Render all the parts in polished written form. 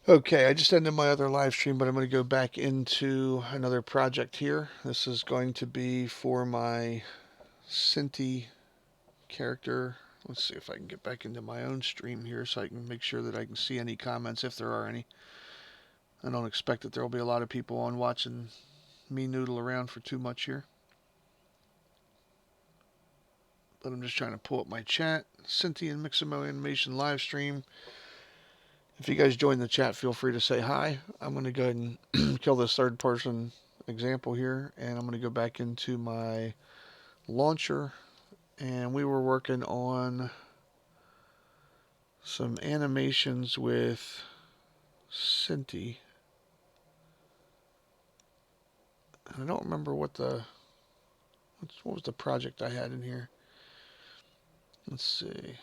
Okay, I just ended my other live stream, but I'm going to go back into another project here. This is going to be for my Synty character. Let's see if I can get back into my own stream here so I can make sure that I can see any comments if there are any. I don't expect that there will be a lot of people on watching me noodle around for too much here. But I'm just trying to pull up my chat. Synty and Mixamo animation live stream. If you guys join the chat, feel free to say hi. I'm going to go ahead and kill this third person example here, and I'm going to go back into my launcher, and we were working on some animations with Synty. I don't remember what was the project I had in here. Let's see.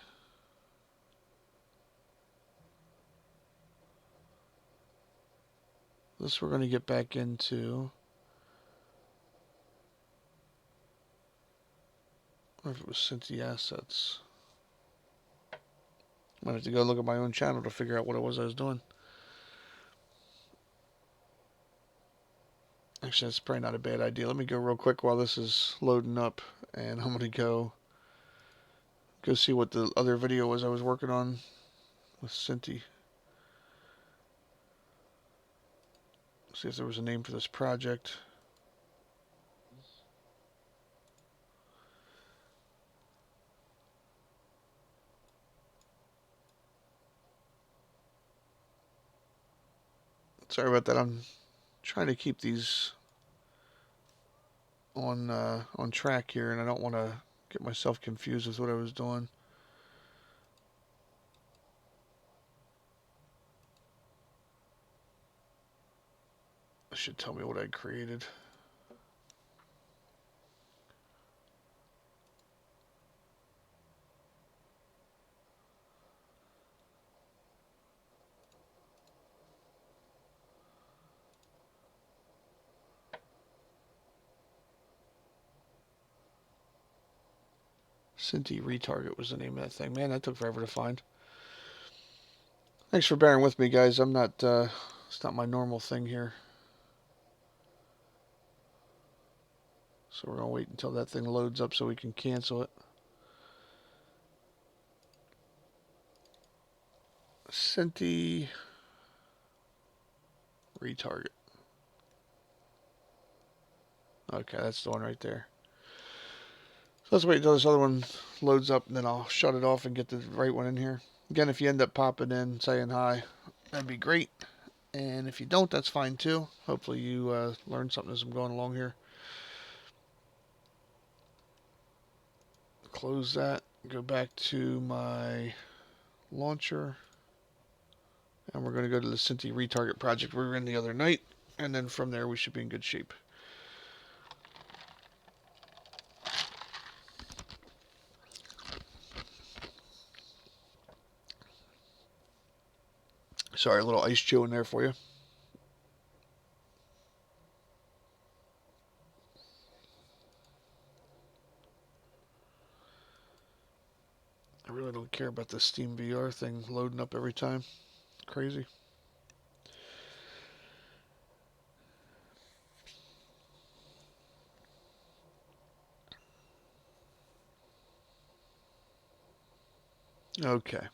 This we're going to get back into. I wonder if it was Synty assets. Might have to go look at my own channel to figure out what it was I was doing. Actually, that's probably not a bad idea. Let me go real quick while this is loading up, and I'm going to go see what the other video was I was working on with Synty. See if there was a name for this project. Sorry about that. I'm trying to keep these on track here, and I don't want to get myself confused with what I was doing. It should tell me what I created. Synty retarget was the name of that thing. Man, that took forever to find. Thanks for bearing with me, guys. I'm not. It's not my normal thing here. So we're gonna wait until that thing loads up so we can cancel it. Synty retarget. Okay, that's the one right there. So let's wait until this other one loads up, and then I'll shut it off and get the right one in here. Again, if you end up popping in, saying hi, that'd be great. And if you don't, that's fine too. Hopefully you learned something as I'm going along here. Close that. Go back to my launcher. And we're going to go to the Synty retarget project we were in the other night. And then from there, we should be in good shape. Sorry, a little ice chew in there for you. I really don't care about this Steam VR thing loading up every time. Crazy. Okay.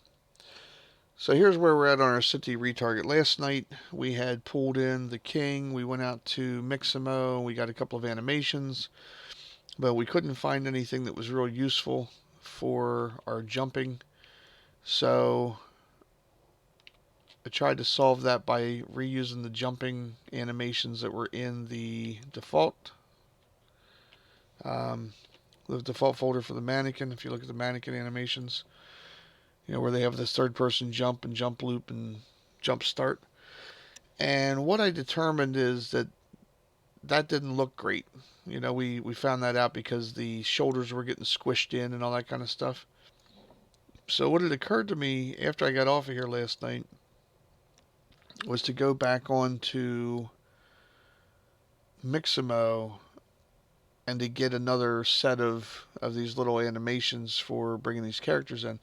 So here's where we're at on our Synty retarget. Last night we had pulled in the king. We went out to Mixamo. We got a couple of animations, but we couldn't find anything that was real useful for our jumping. So I tried to solve that by reusing the jumping animations that were in um, the default folder for the mannequin. If you look at the mannequin animations, where they have this third person jump and jump loop and jump start. And what I determined is that didn't look great. We found that out because the shoulders were getting squished in and all that kind of stuff. So what had occurred to me after I got off of here last night was to go back on to Mixamo and to get another set of these little animations for bringing these characters in.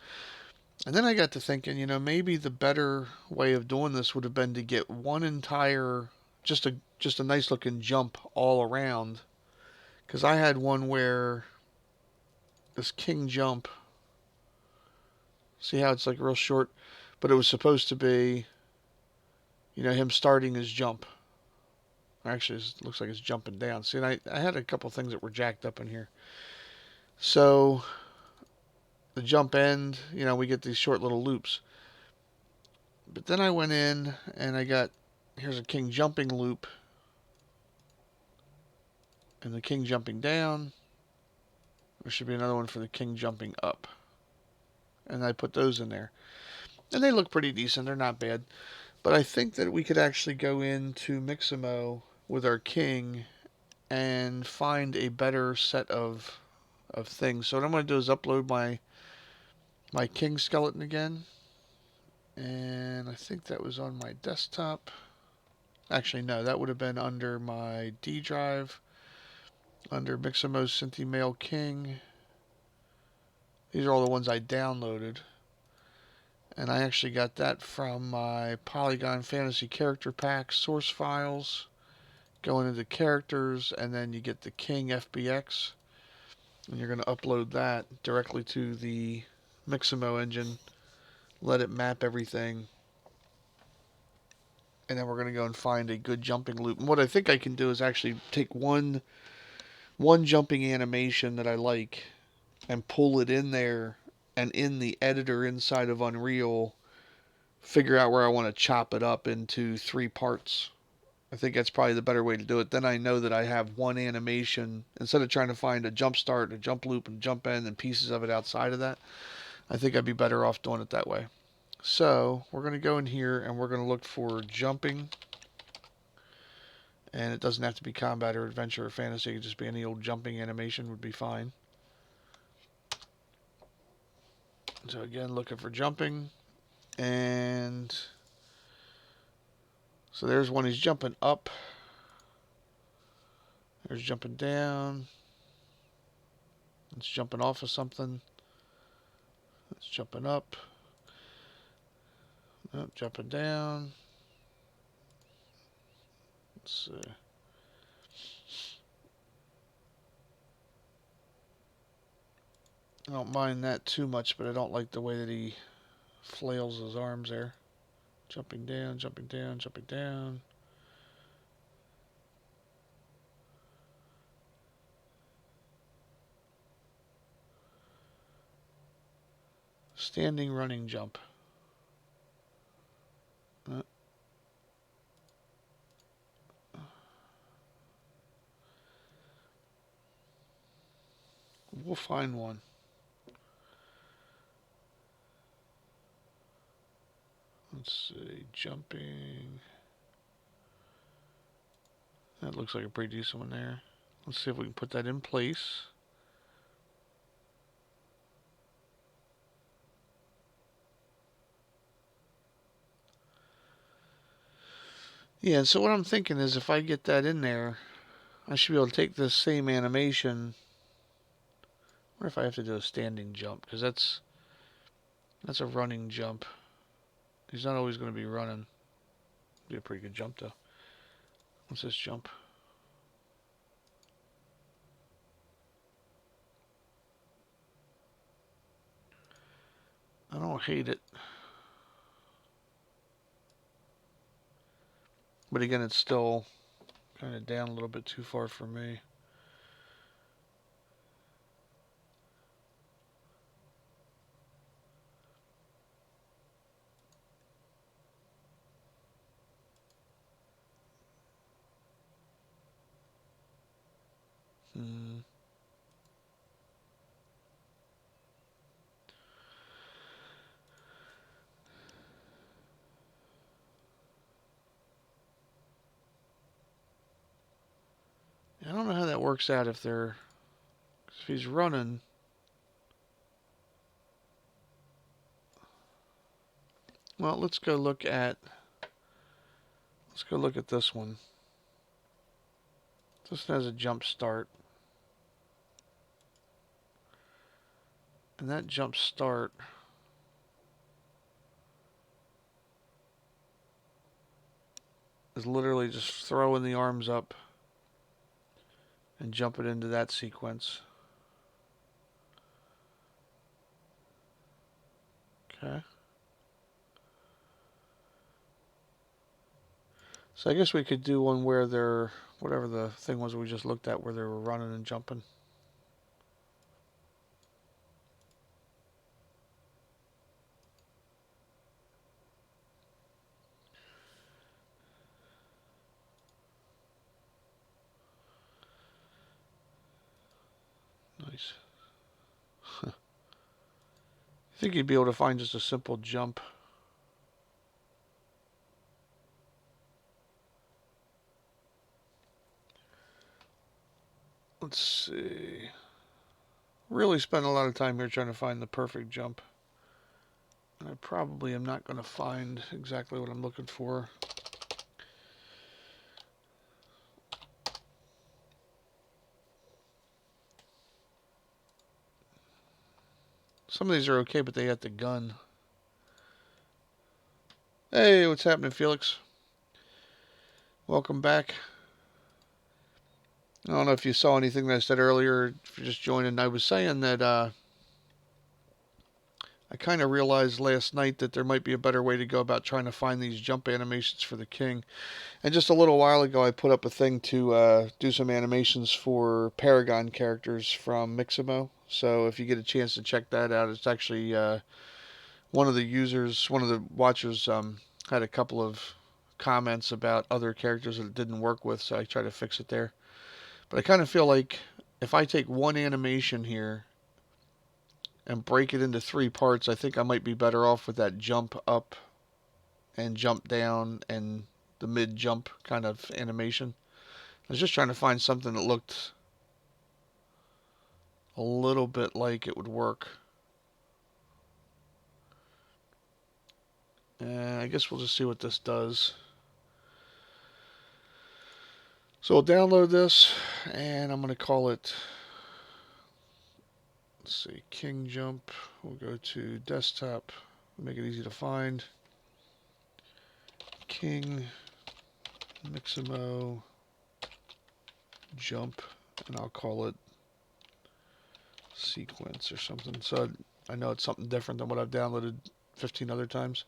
And then I got to thinking, maybe the better way of doing this would have been to get one entire, just a nice looking jump all around. Because I had one where this king jump, see how it's like real short, but it was supposed to be, him starting his jump. Actually, it looks like it's jumping down. See, and I had a couple things that were jacked up in here. So the jump end, we get these short little loops. But then I went in and here's a king jumping loop and the king jumping down. There should be another one for the king jumping up. And I put those in there. And they look pretty decent. They're not bad. But I think that we could actually go into Mixamo with our king and find a better set of things. So what I'm going to do is upload my king skeleton again. And I think that was on my desktop. Actually, no, that would have been under my D drive, under Mixamo Synty Male King. These are all the ones I downloaded. And I actually got that from my Polygon Fantasy Character Pack source files. Going into characters, and then you get the King FBX. And you're going to upload that directly to the Mixamo engine. Let it map everything. And then we're going to go and find a good jumping loop. And what I think I can do is actually take one jumping animation that I like and pull it in there, and in the editor inside of Unreal figure out where I want to chop it up into 3 parts. I think that's probably the better way to do it. Then I know that I have one animation instead of trying to find a jump start, a jump loop, and jump end and pieces of it outside of that. I think I'd be better off doing it that way. So we're going to go in here and we're going to look for jumping. And it doesn't have to be combat or adventure or fantasy. It could just be any old jumping animation would be fine. So again, looking for jumping. And so there's one. He's jumping up. There's jumping down. It's jumping off of something. It's jumping up. Oh, jumping down. Let's see. I don't mind that too much, but I don't like the way that he flails his arms there. Jumping down, jumping down, jumping down. Standing running jump. We'll find one. Let's see, jumping. That looks like a pretty decent one there. Let's see if we can put that in place. Yeah, so what I'm thinking is if I get that in there, I should be able to take this same animation. What if I have to do a standing jump? Because that's a running jump. He's not always going to be running. Be a pretty good jump though. What's this jump? I don't hate it. But again, it's still kind of down a little bit too far for me. Hmm. I don't know how that works out if he's running. Well, let's go look at this one. This one has a jump start. And that jump start is literally just throwing the arms up and jumping into that sequence. Okay. So I guess we could do one where they're, whatever the thing was we just looked at, where they were running and jumping. Nice. I think you'd be able to find just a simple jump. Let's see. Really spent a lot of time here trying to find the perfect jump. I probably am not going to find exactly what I'm looking for. Some of these are okay, but they got the gun. Hey, what's happening, Felix? Welcome back. I don't know if you saw anything that I said earlier, if you're just joining. I was saying that I kind of realized last night that there might be a better way to go about trying to find these jump animations for the king. And just a little while ago, I put up a thing to do some animations for Paragon characters from Mixamo. So if you get a chance to check that out, it's actually one of the watchers had a couple of comments about other characters that it didn't work with, so I tried to fix it there. But I kind of feel like if I take one animation here and break it into 3 parts, I think I might be better off with that jump up and jump down and the mid jump kind of animation. I was just trying to find something that looked a little bit like it would work. And I guess we'll just see what this does. So we'll download this, and I'm going to call it, let's see, King Jump. We'll go to desktop, make it easy to find. King Mixamo Jump, and I'll call it Sequence or something. So I know it's something different than what I've downloaded 15 other times.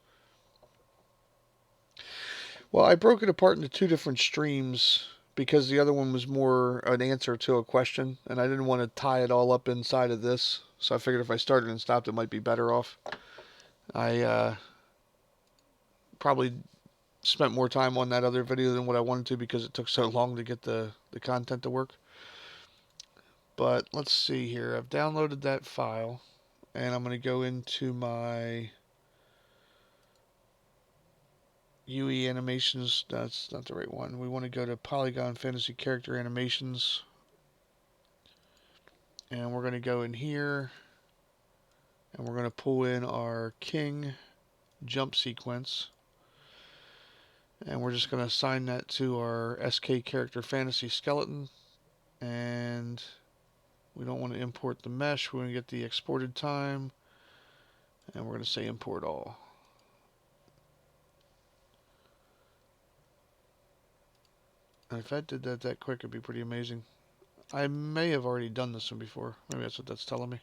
Well, I broke it apart into 2 different streams because the other one was more an answer to a question, and I didn't want to tie it all up inside of this. So I figured if I started and stopped, it might be better off. I probably spent more time on that other video than what I wanted to because it took so long to get the content to work. But let's see here. I've downloaded that file, and I'm going to go into my UE animations. That's not the right one. We want to go to Polygon Fantasy Character Animations, and we're going to go in here, and we're going to pull in our King jump sequence, and we're just going to assign that to our SK Character Fantasy skeleton, and we don't want to import the mesh. We're going to get the exported time, and we're going to say import all. And if I did that quick, it'd be pretty amazing. I may have already done this one before. Maybe that's what that's telling me,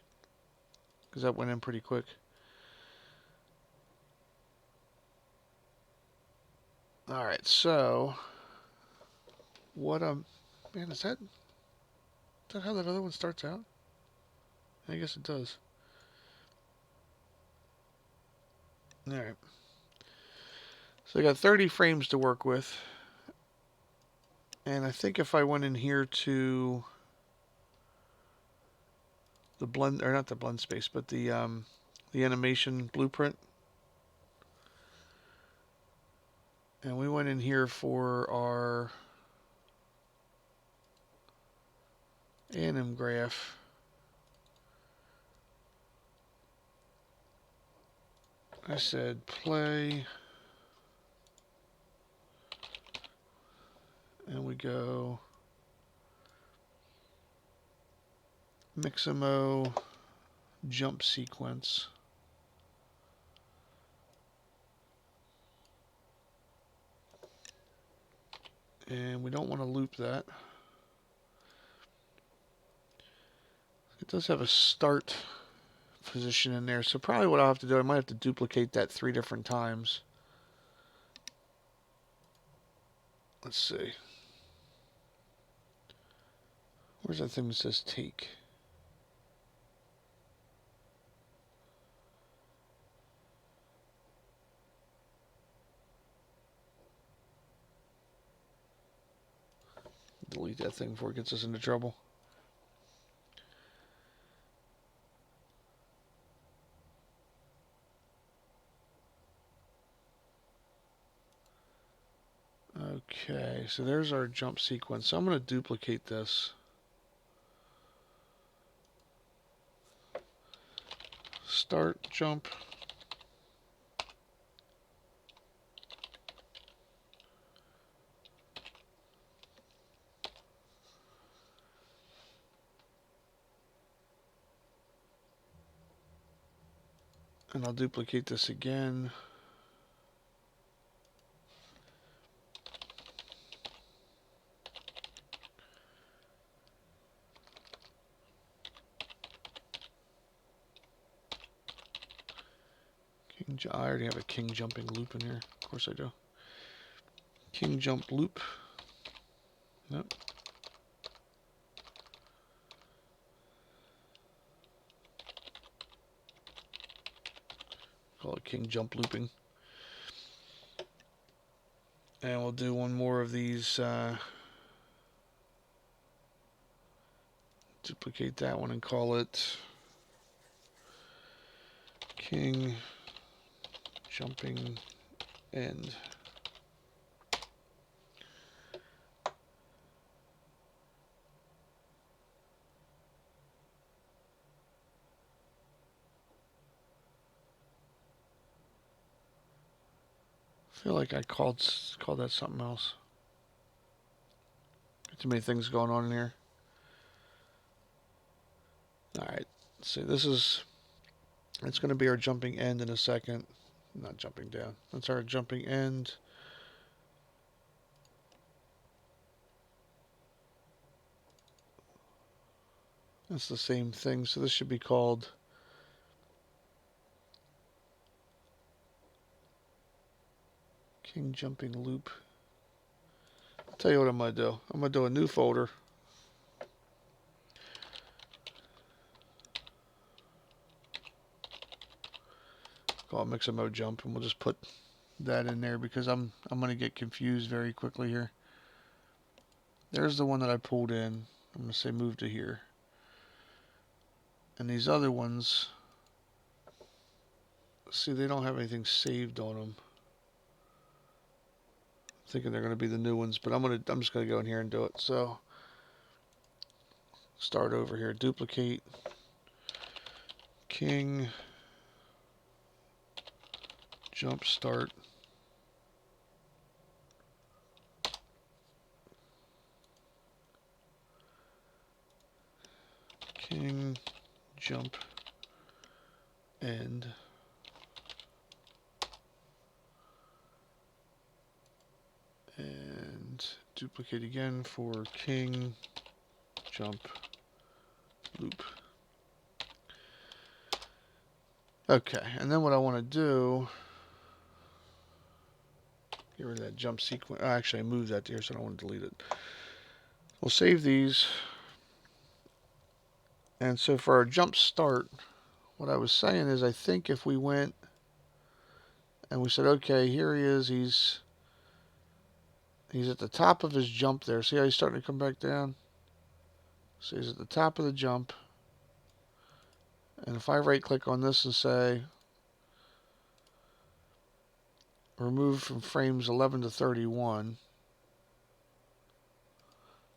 because that went in pretty quick. Alright, so what man, is that how that other one starts out? I guess it does. Alright. So I got 30 frames to work with. And I think if I went in here to the blend, or not the blend space, but the animation blueprint, and we went in here for our anim graph, I said play, and we go Mixamo jump sequence. And we don't want to loop that. It does have a start position in there, so probably what I'll have to do, I might have to duplicate that 3 different times. Let's see. Where's that thing that says take? Delete that thing before it gets us into trouble. Okay, so there's our jump sequence. So I'm going to duplicate this. Start jump. And I'll duplicate this again. I already have a king jumping loop in here. Of course I do. King jump loop. Nope. Call it king jump looping. And we'll do one more of these. Duplicate that one and call it king jumping end. I feel like I called that something else. Too many things going on in here. Alright, see, this is, it's going to be our jumping end in a second. Not jumping down. That's our jumping end. That's the same thing, so this should be called king jumping loop. I'll tell you what I'm going to do. I'm going to do a new folder. Call it Mixamo jump, and we'll just put that in there because I'm going to get confused very quickly here. There's the one that I pulled in. I'm going to say move to here. And these other ones, see, they don't have anything saved on them. I'm thinking they're going to be the new ones, but I'm just going to go in here and do it. So start over here, duplicate king jump start. King jump end. And duplicate again for king jump loop. Okay, and then what I want to do, get rid of that jump sequence. Actually, I moved that here, so I don't want to delete it. We'll save these. And so for our jump start, what I was saying is I think if we went and we said, okay, here he is, he's at the top of his jump there. See how he's starting to come back down? So he's at the top of the jump. And if I right click on this and say remove from frames 11 to 31,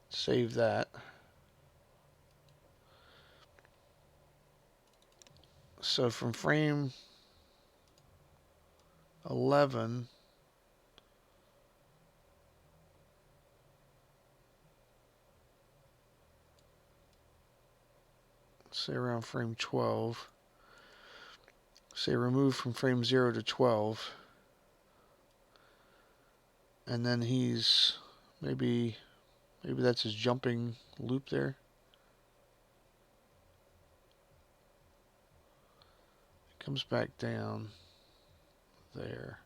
save that. So from frame 11 say around frame 12, say remove from frame 0 to 12, and then he's Maybe that's his jumping loop there. It comes back down there.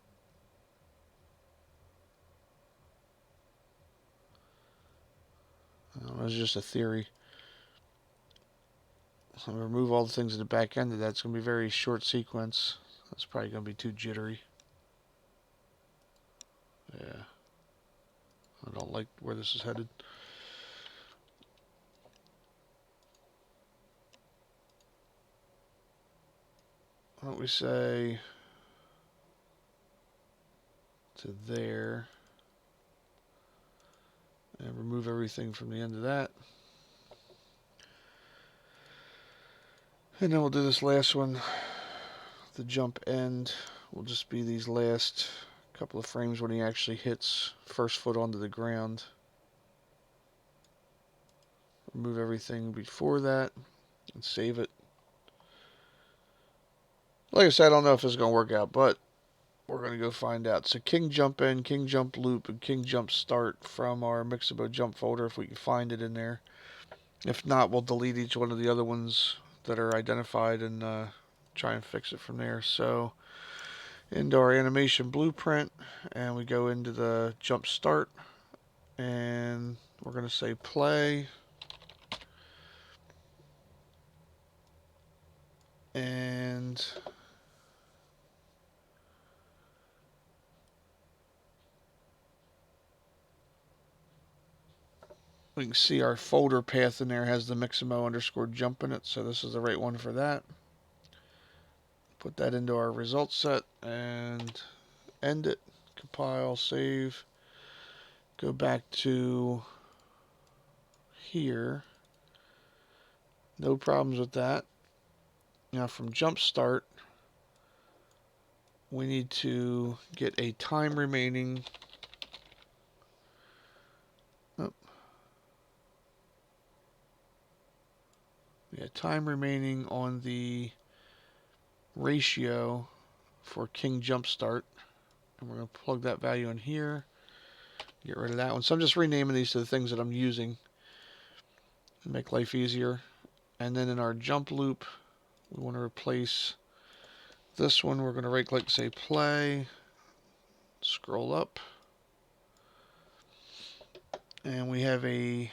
That's just a theory. So remove all the things in the back end of that. It's going to be a very short sequence. That's probably going to be too jittery. Yeah. I don't like where this is headed. Why don't we say to there and remove everything from the end of that. And then we'll do this last one. The jump end will just be these last couple of frames when he actually hits first foot onto the ground. Remove everything before that and save it. Like I said, I don't know if this is going to work out, but we're going to go find out. So king jump in, king jump loop, and king jump start from our Mixamo jump folder if we can find it in there. If not, we'll delete each one of the other ones that are identified and try and fix it from there. So into our animation blueprint, and we go into the jump start, and we're going to say play, and we can see our folder path in there has the Mixamo underscore jump in it, so this is the right one for that. Put that into our result set and end it, compile, save, go back to here. No problems with that. Now from jump start, we need to get a time remaining. Oh, yeah, time remaining on the ratio for king jump start. And we're going to plug that value in here. Get rid of that one. So I'm just renaming these to the things that I'm using to make life easier. And then in our jump loop, we want to replace this one. We're going to right click and say play. Scroll up. And we have a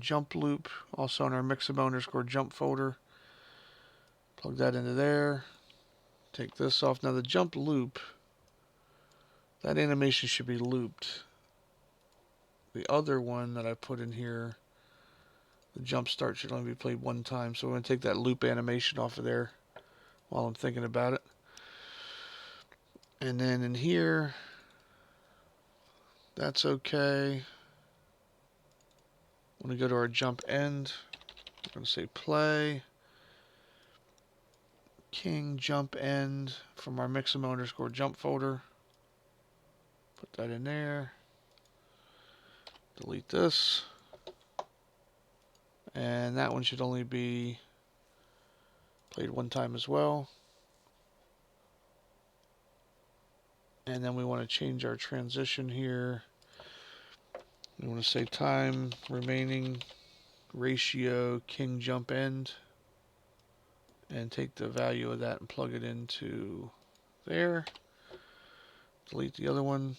jump loop also in our Mixamo underscore jump folder. Plug that into there. Take this off. Now the jump loop, that animation should be looped. The other one that I put in here, the jump start, should only be played one time. So we're going to take that loop animation off of there while I'm thinking about it. And then in here, that's okay. When we go to our jump end, we're going to say play. King jump end from our Mixamo underscore jump folder. Put that in there. Delete this. And that one should only be played one time as well. And then we want to change our transition here. We want to say time remaining ratio king jump end. And take the value of that and plug it into there. Delete the other one.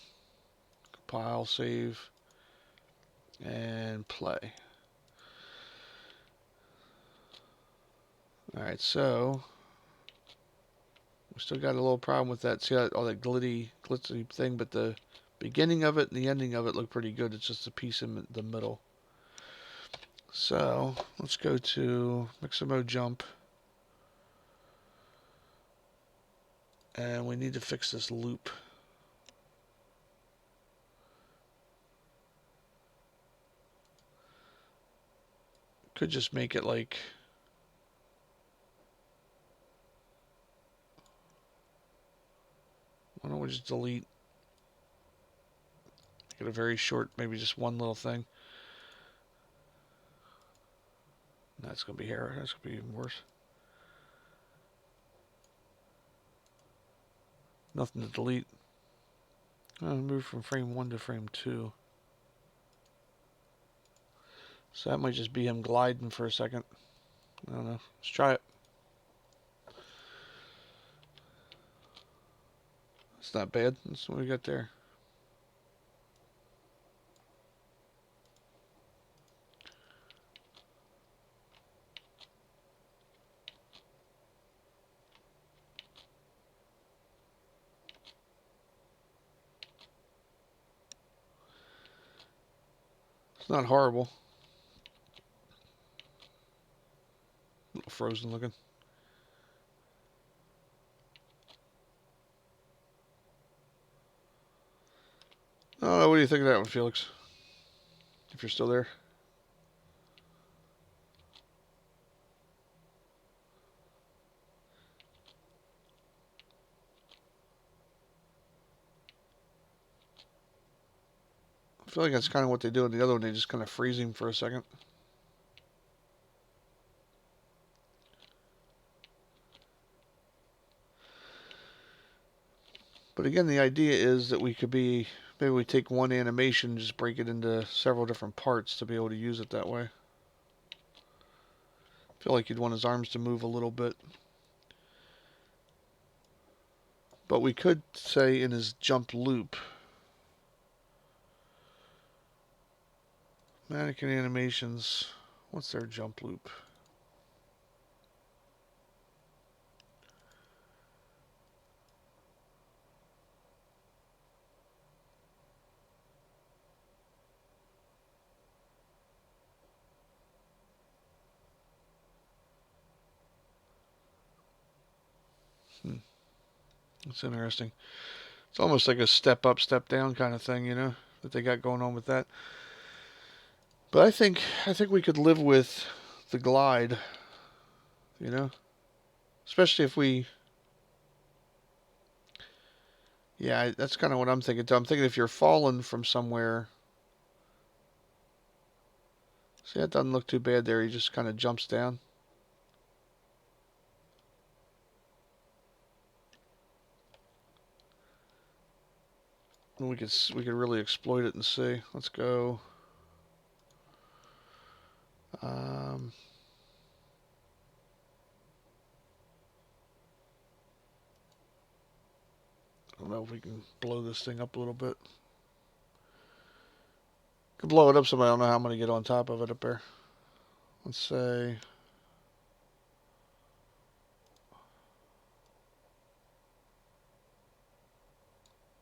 Compile, save, and play. Alright, so we still got a little problem with that. See all that glitzy thing, but the beginning of it and the ending of it look pretty good. It's just a piece in the middle. So let's go to Mixamo jump. And we need to fix this loop. Could just make it like why don't we just delete, get a very short, maybe just one little thing. That's gonna be here. That's gonna be even worse. Nothing to delete. I'll move from frame 1 to frame 2. So that might just be him gliding for a second. I don't know. Let's try it. It's not bad. That's what we got there. It's not horrible. A little frozen looking. Oh, what do you think of that one, Felix? If you're still there. I feel like that's kind of what they do in the other one. They just kind of freeze him for a second. But again, the idea is that we could be, maybe we take one animation and just break it into several different parts to be able to use it that way. I feel like you'd want his arms to move a little bit. But we could say in his jump loop, mannequin animations, what's their jump loop? It's interesting. It's almost like a step up, step down kind of thing, that they got going on with that. But I think we could live with the glide, you know, especially if we. Yeah, that's kind of what I'm thinking too. I'm thinking if you're falling from somewhere. See, that doesn't look too bad there. He just kind of jumps down. And we could really exploit it and see. Let's go. Um, I don't know if we can blow this thing up a little bit. Could blow it up so I don't know how I'm going to get on top of it up there. Let's say.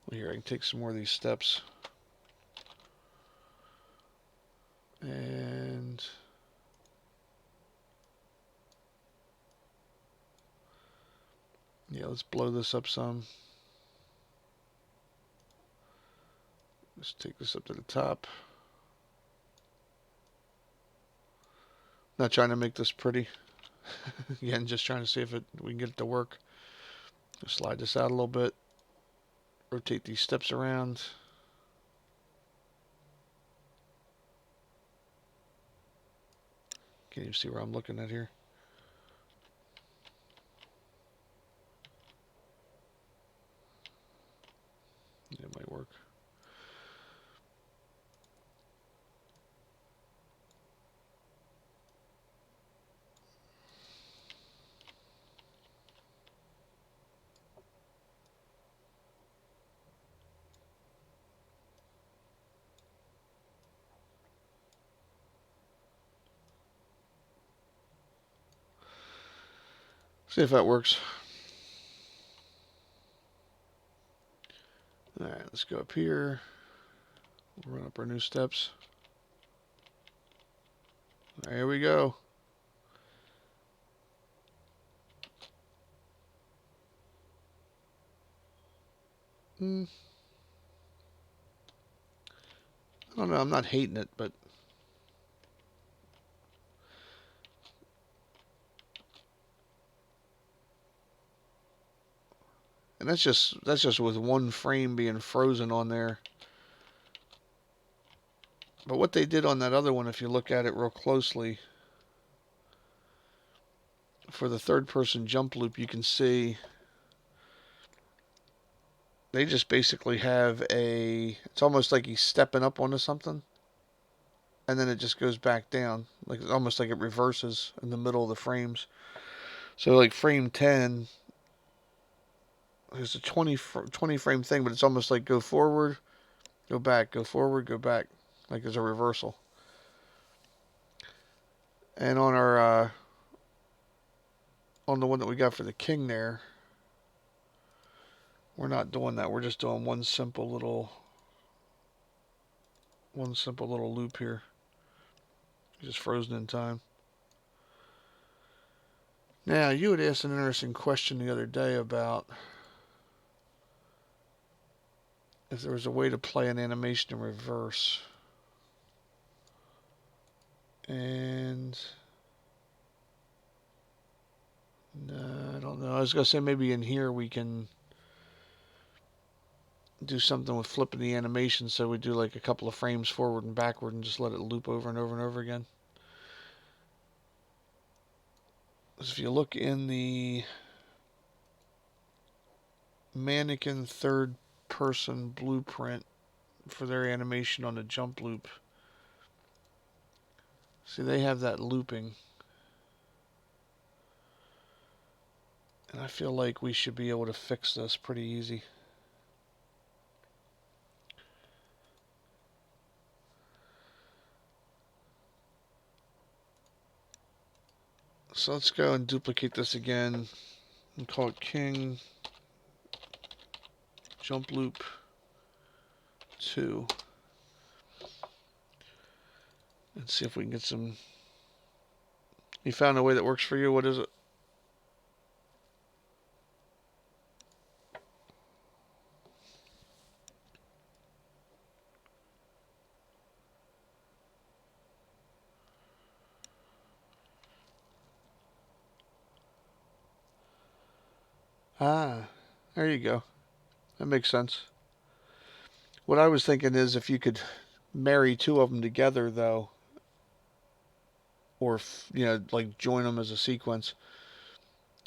Here, I can take some more of these steps. And. Yeah, let's blow this up some. Let's take this up to the top. Not trying to make this pretty. Again, just trying to see if we can get it to work. Just slide this out a little bit. Rotate these steps around. Can't even see where I'm looking at here. Yeah, it might work. See if that works. Alright, let's go up here. Run up our new steps. There we go. I don't know, I'm not hating it, but and that's just with one frame being frozen on there. But what they did on that other one, if you look at it real closely, for the third person jump loop, you can see they just basically have it's almost like he's stepping up onto something. and then it just goes back down, like almost like it reverses in the middle of the frames. So like frame 10 is a 20 frame thing, but it's almost like go forward, go back, go forward, go back, like there's a reversal. And on the one that we got for the king there, we're not doing that. We're just doing one simple little loop here, just frozen in time. Now, you had asked an interesting question the other day about if there was a way to play an animation in reverse. And no, I don't know. I was going to say maybe in here we can do something with flipping the animation, so we do like a couple of frames forward and backward and just let it loop over and over and over again. If you look in the mannequin third person blueprint for their animation on the jump loop, see, they have that looping. And I feel like we should be able to fix this pretty easy. So let's go and duplicate this again and call it King Jump Loop 2. And see if we can get some... You found a way that works for you? What is it? Ah, there you go. That makes sense. What I was thinking is if you could marry two of them together, though, or, you know, like join them as a sequence.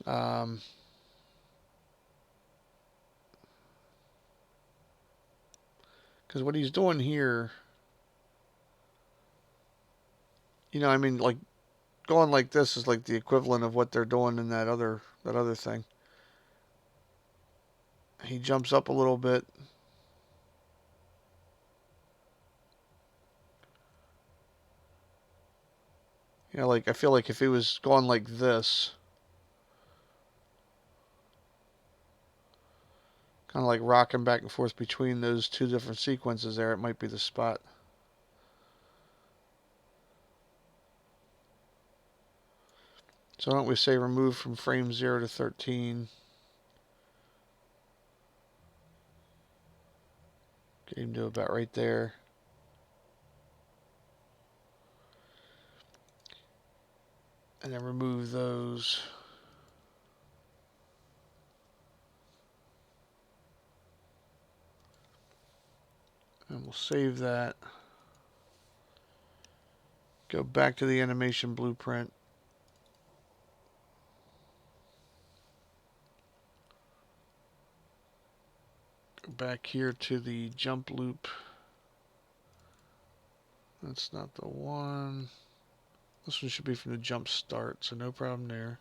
Because what he's doing here, you know, I mean, like going like this is like the equivalent of what they're doing in that other thing. He jumps up a little bit. You know, like I feel like if he was going like this, kind of like rocking back and forth between those two different sequences there, it might be the spot. So why don't we say remove from frame 0 to 13. Get him to about right there. And then remove those. And we'll save that. Go back to the animation blueprint. Go back here to the jump loop. That's not the one. This one should be from the jump start, so no problem there.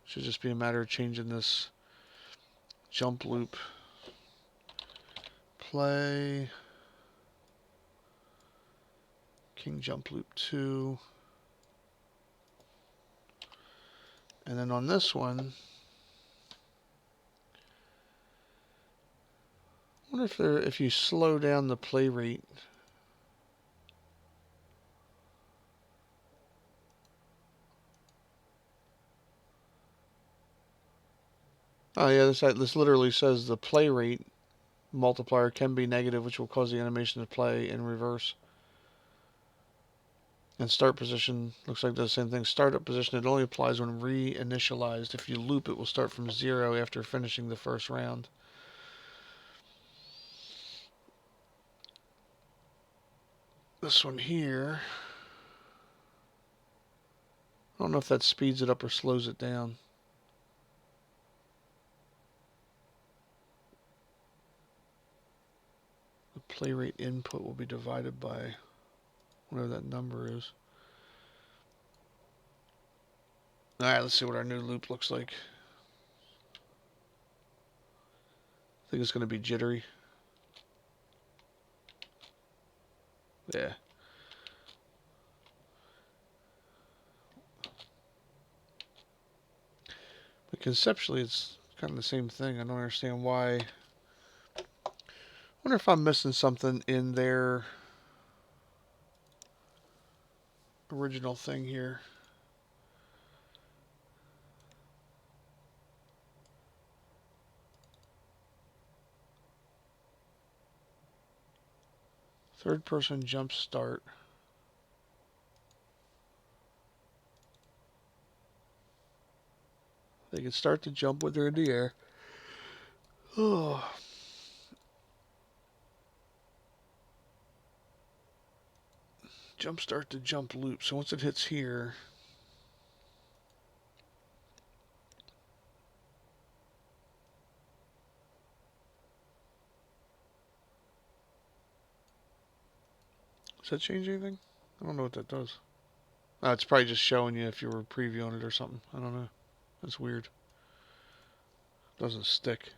Should just be a matter of changing this jump loop. Play. King jump loop 2. And then on this one, I wonder if you slow down the play rate. Oh yeah, this literally says the play rate multiplier can be negative, which will cause the animation to play in reverse. And start position looks like the same thing. Startup position, it only applies when reinitialized. If you loop, it will start from 0 after finishing the first round. This one here, I don't know if that speeds it up or slows it down. The play rate input will be divided by whatever that number is. Alright, let's see what our new loop looks like. I think it's going to be jittery. Yeah. But conceptually, it's kind of the same thing. I don't understand why. I wonder if I'm missing something in their original thing here. Third person jump start. They can start to jump when they're in the air. Oh. Jump start to jump loop. So once it hits here, does that change anything? I don't know what that does. It's probably just showing you if you were previewing it or something. I don't know. That's weird. Doesn't stick.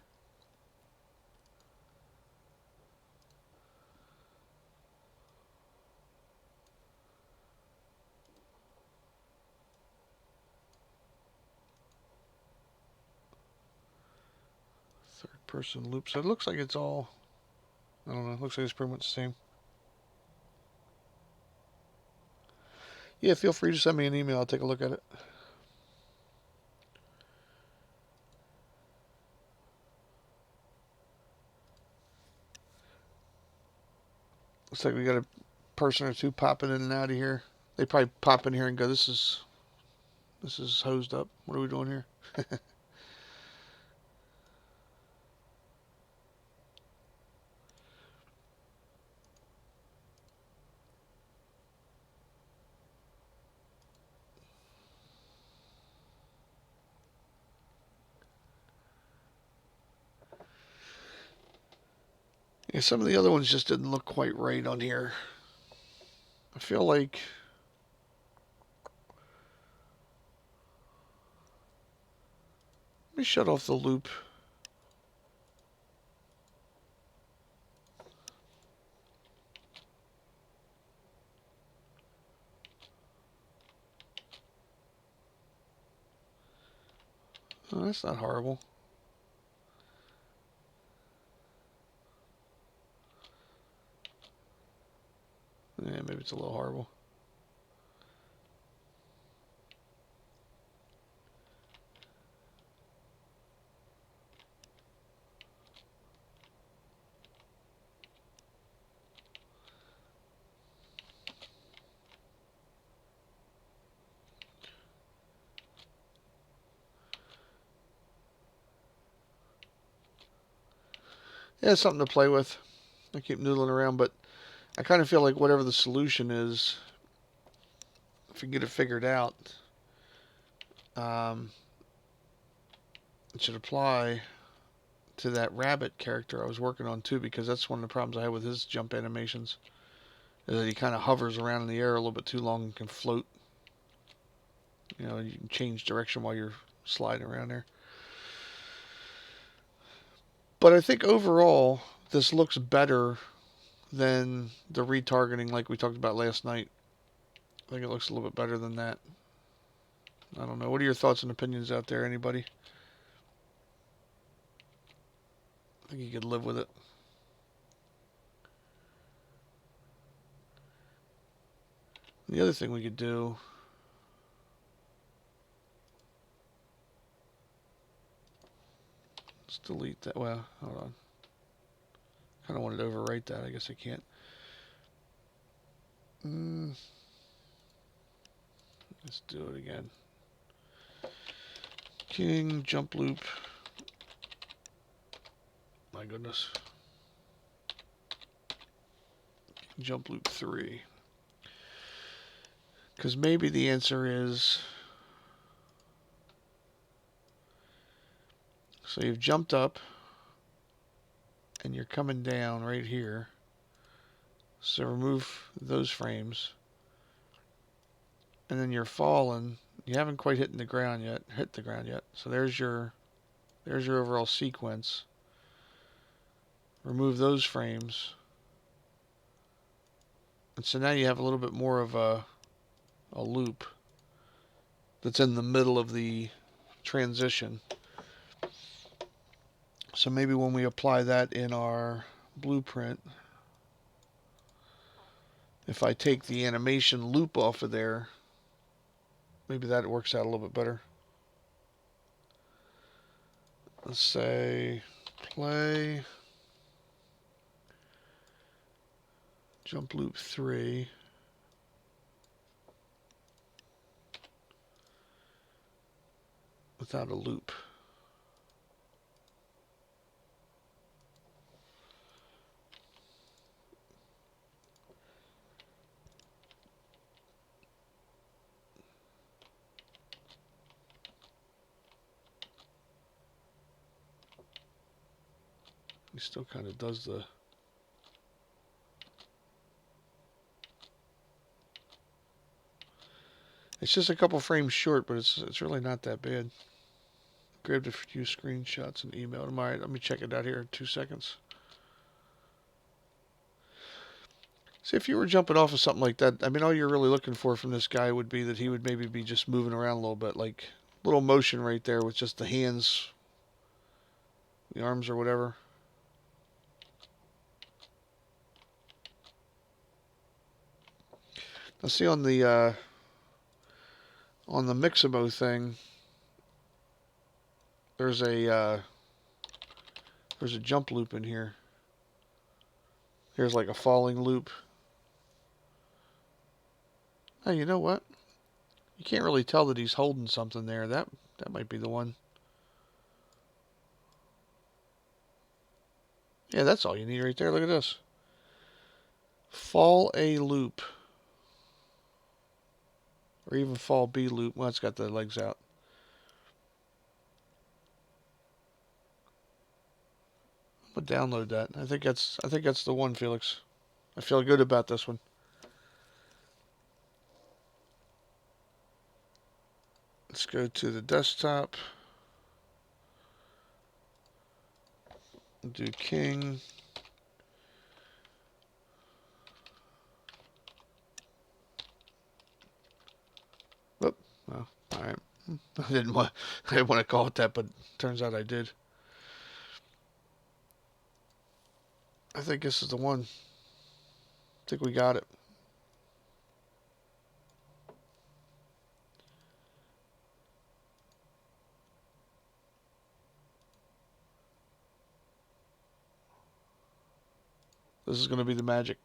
Third person loop. So it looks like it's all, I don't know, it looks like it's pretty much the same. Yeah, feel free to send me an email. I'll take a look at it. Looks like we got a person or two popping in and out of here. They probably pop in here and go, this is hosed up. What are we doing here? Yeah, some of the other ones just didn't look quite right on here. I feel like let me shut off the loop. Oh, that's not horrible. Yeah, maybe it's a little horrible. Yeah, it's something to play with. I keep noodling around, but I kind of feel like whatever the solution is, if you get it figured out, um, it should apply to that rabbit character I was working on too, because that's one of the problems I have with his jump animations, is that he kind of hovers around in the air a little bit too long and can float. You know, you can change direction while you're sliding around there. But I think overall, this looks better than the retargeting like we talked about last night. I think it looks a little bit better than that. I don't know. What are your thoughts and opinions out there? Anybody? I think you could live with it. The other thing we could do, let's delete that. Well, hold on. Kind of wanted to overwrite that. I guess I can't. Let's do it again. King jump loop. My goodness. Jump loop 3. Because maybe the answer is, so you've jumped up and you're coming down right here. So remove those frames. And then you're falling. You haven't quite hit the ground yet. So there's your overall sequence. Remove those frames. And so now you have a little bit more of a loop that's in the middle of the transition. So maybe when we apply that in our blueprint, if I take the animation loop off of there, maybe that works out a little bit better. Let's say play jump loop 3. Without a loop. He still kind of does the... It's just a couple frames short, but it's really not that bad. Grabbed a few screenshots and emailed them. All right, let me check it out here in 2 seconds. See, if you were jumping off of something like that, I mean, all you're really looking for from this guy would be that he would maybe be just moving around a little bit, like little motion right there with just the hands, the arms or whatever. Now see on the Mixamo thing, there's a jump loop in here. Here's like a falling loop. Oh, you know what? You can't really tell that he's holding something there. That might be the one. Yeah, that's all you need right there. Look at this. Fall A loop. Or even fall B loop. Well, it's got the legs out. I'm gonna download that. I think that's the one, Felix. I feel good about this one. Let's go to the desktop. Do king. Whoop. Oh, all right. I didn't want to call it that, but turns out I did. I think this is the one. I think we got it. This is going to be the magic.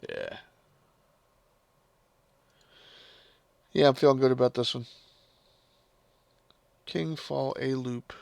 Yeah. Yeah, I'm feeling good about this one. King fall A loop.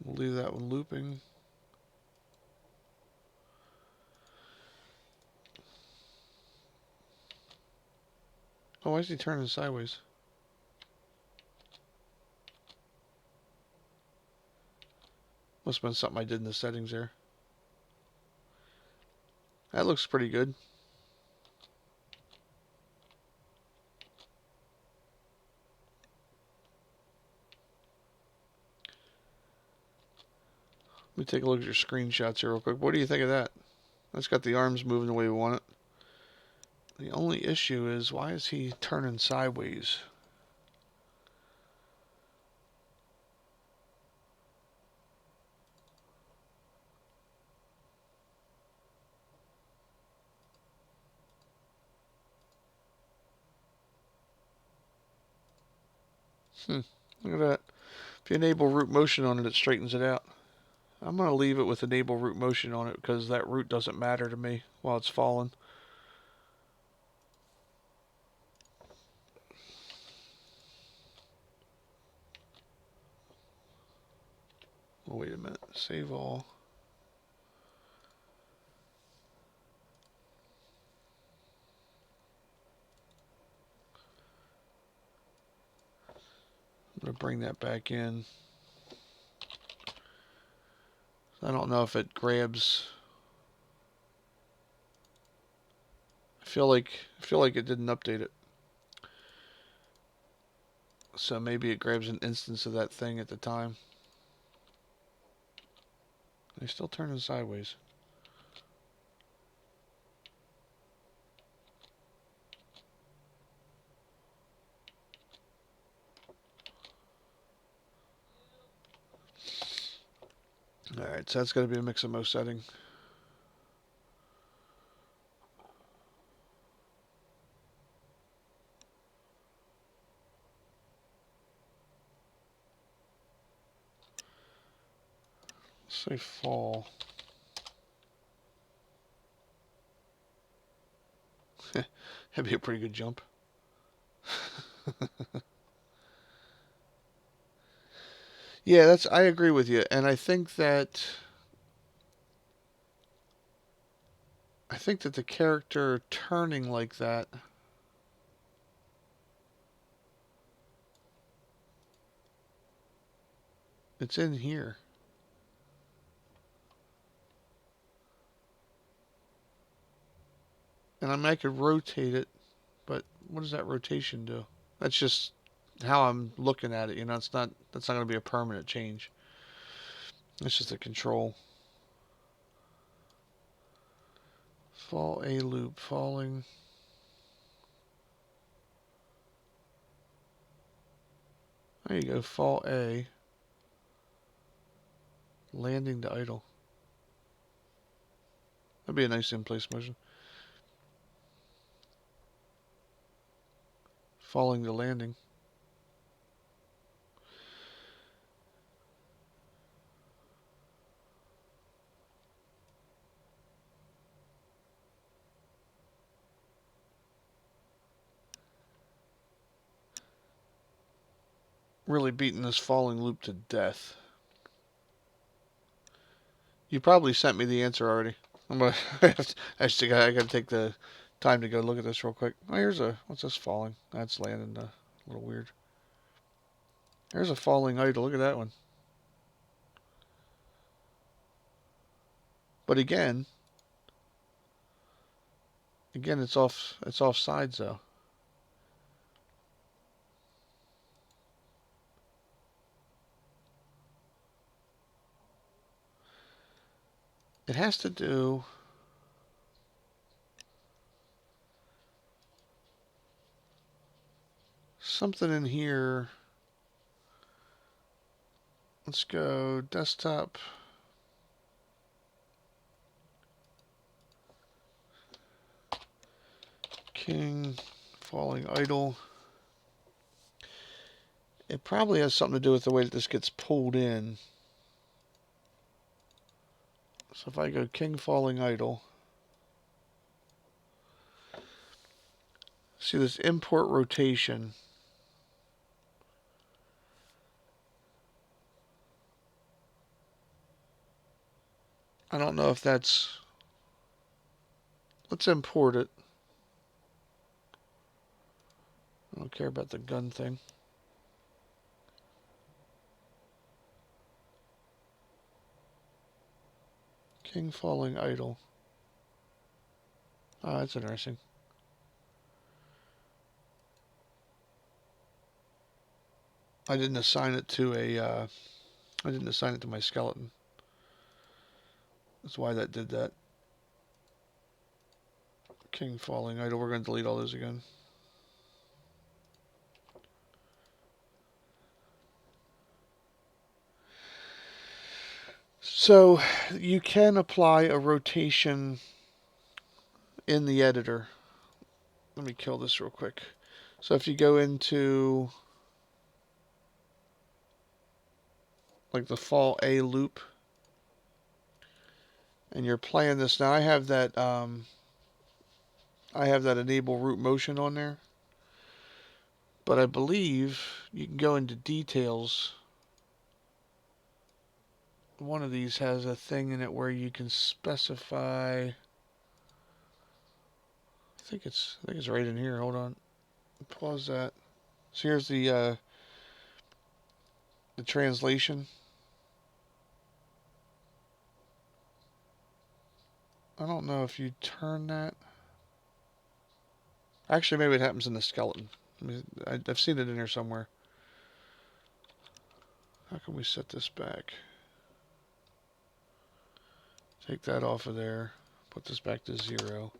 We'll leave that one looping. Oh, why is he turning sideways? Must have been something I did in the settings there. That looks pretty good. Let me take a look at your screenshots here real quick. What do you think of that? That's got the arms moving the way we want it. The only issue is, why is he turning sideways? Look at that. If you enable root motion on it, it straightens it out. I'm going to leave it with enable root motion on it because that root doesn't matter to me while it's falling. Oh, wait a minute. Save all. I'm going to bring that back in. I don't know if it grabs. I feel like it didn't update it. So maybe it grabs an instance of that thing at the time. They're still turning sideways. Alright, so that's got to be a Mixamo setting. Let's say fall. That'd be a pretty good jump. Yeah, I agree with you, and I think that the character turning like that, it's in here. And I mean, I could rotate it, but what does that rotation do? That's just how I'm looking at it. It's not. That's not going to be a permanent change. It's just a control. Fall A loop, falling. There you go. Fall A, landing to idle. That'd be a nice in-place motion. Falling to landing. Really beating this falling loop to death. You probably sent me the answer already. I'm gonna I gotta take the time to go look at this real quick. Oh, what's this falling? That's landing a little weird. There's a falling idle. Look at that one. But again, it's off sides though. It has to do something in here. Let's go desktop. King, falling idle. It probably has something to do with the way that this gets pulled in. So if I go king, falling idle. See this import rotation. I don't know if that's... Let's import it. I don't care about the gun thing. King falling idle. Oh, that's interesting. I didn't assign it to I didn't assign it to my skeleton. That's why that did that. King falling idle. We're going to delete all those again. So you can apply a rotation in the editor. Let me kill this real quick. So if you go into like the fall A loop and you're playing this now, I have that enable root motion on there, but I believe you can go into details one of these has a thing in it where you can specify. I think it's right in here. Hold on. Pause that. So here's the translation. I don't know if you turn that. Actually, maybe it happens in the skeleton. I've seen it in here somewhere. How can we set this back? Take that off of there. Put this back to 0.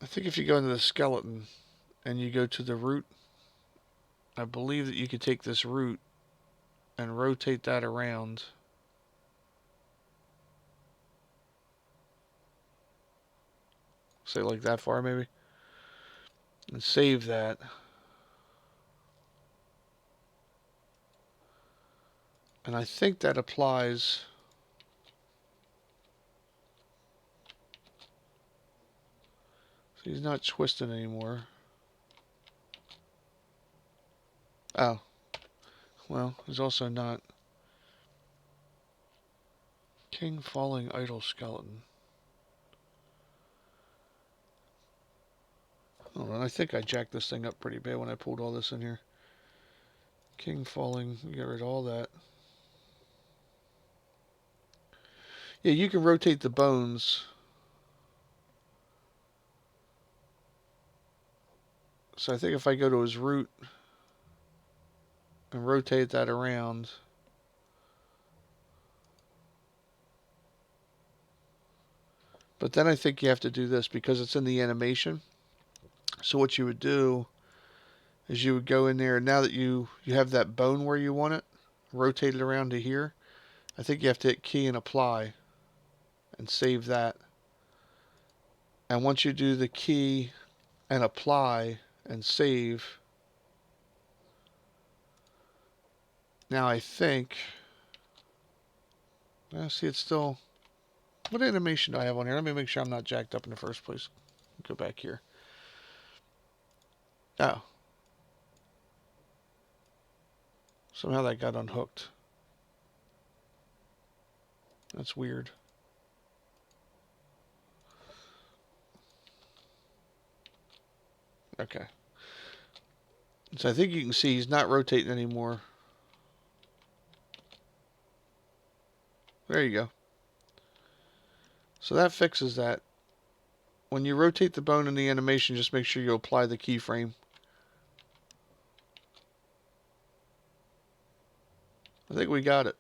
I think if you go into the skeleton and you go to the root, I believe that you could take this root and rotate that around. Say like that far maybe. And save that. And I think that applies. So he's not twisting anymore. Oh. Well, he's also not. King falling idle skeleton. Oh, and I think I jacked this thing up pretty bad when I pulled all this in here. King falling, get rid of all that. Yeah, you can rotate the bones. So I think if I go to his root and rotate that around. But then I think you have to do this because it's in the animation. So what you would do is you would go in there, and now that you have that bone where you want it, rotate it around to here. I think you have to hit key and apply and save that. And once you do the key and apply and save, now I think, see it's still, what animation do I have on here? Let me make sure I'm not jacked up in the first place. Go back here. Oh. Somehow that got unhooked. That's weird. Okay. So I think you can see he's not rotating anymore. There you go. So that fixes that. When you rotate the bone in the animation, just make sure you apply the keyframe. I think we got it.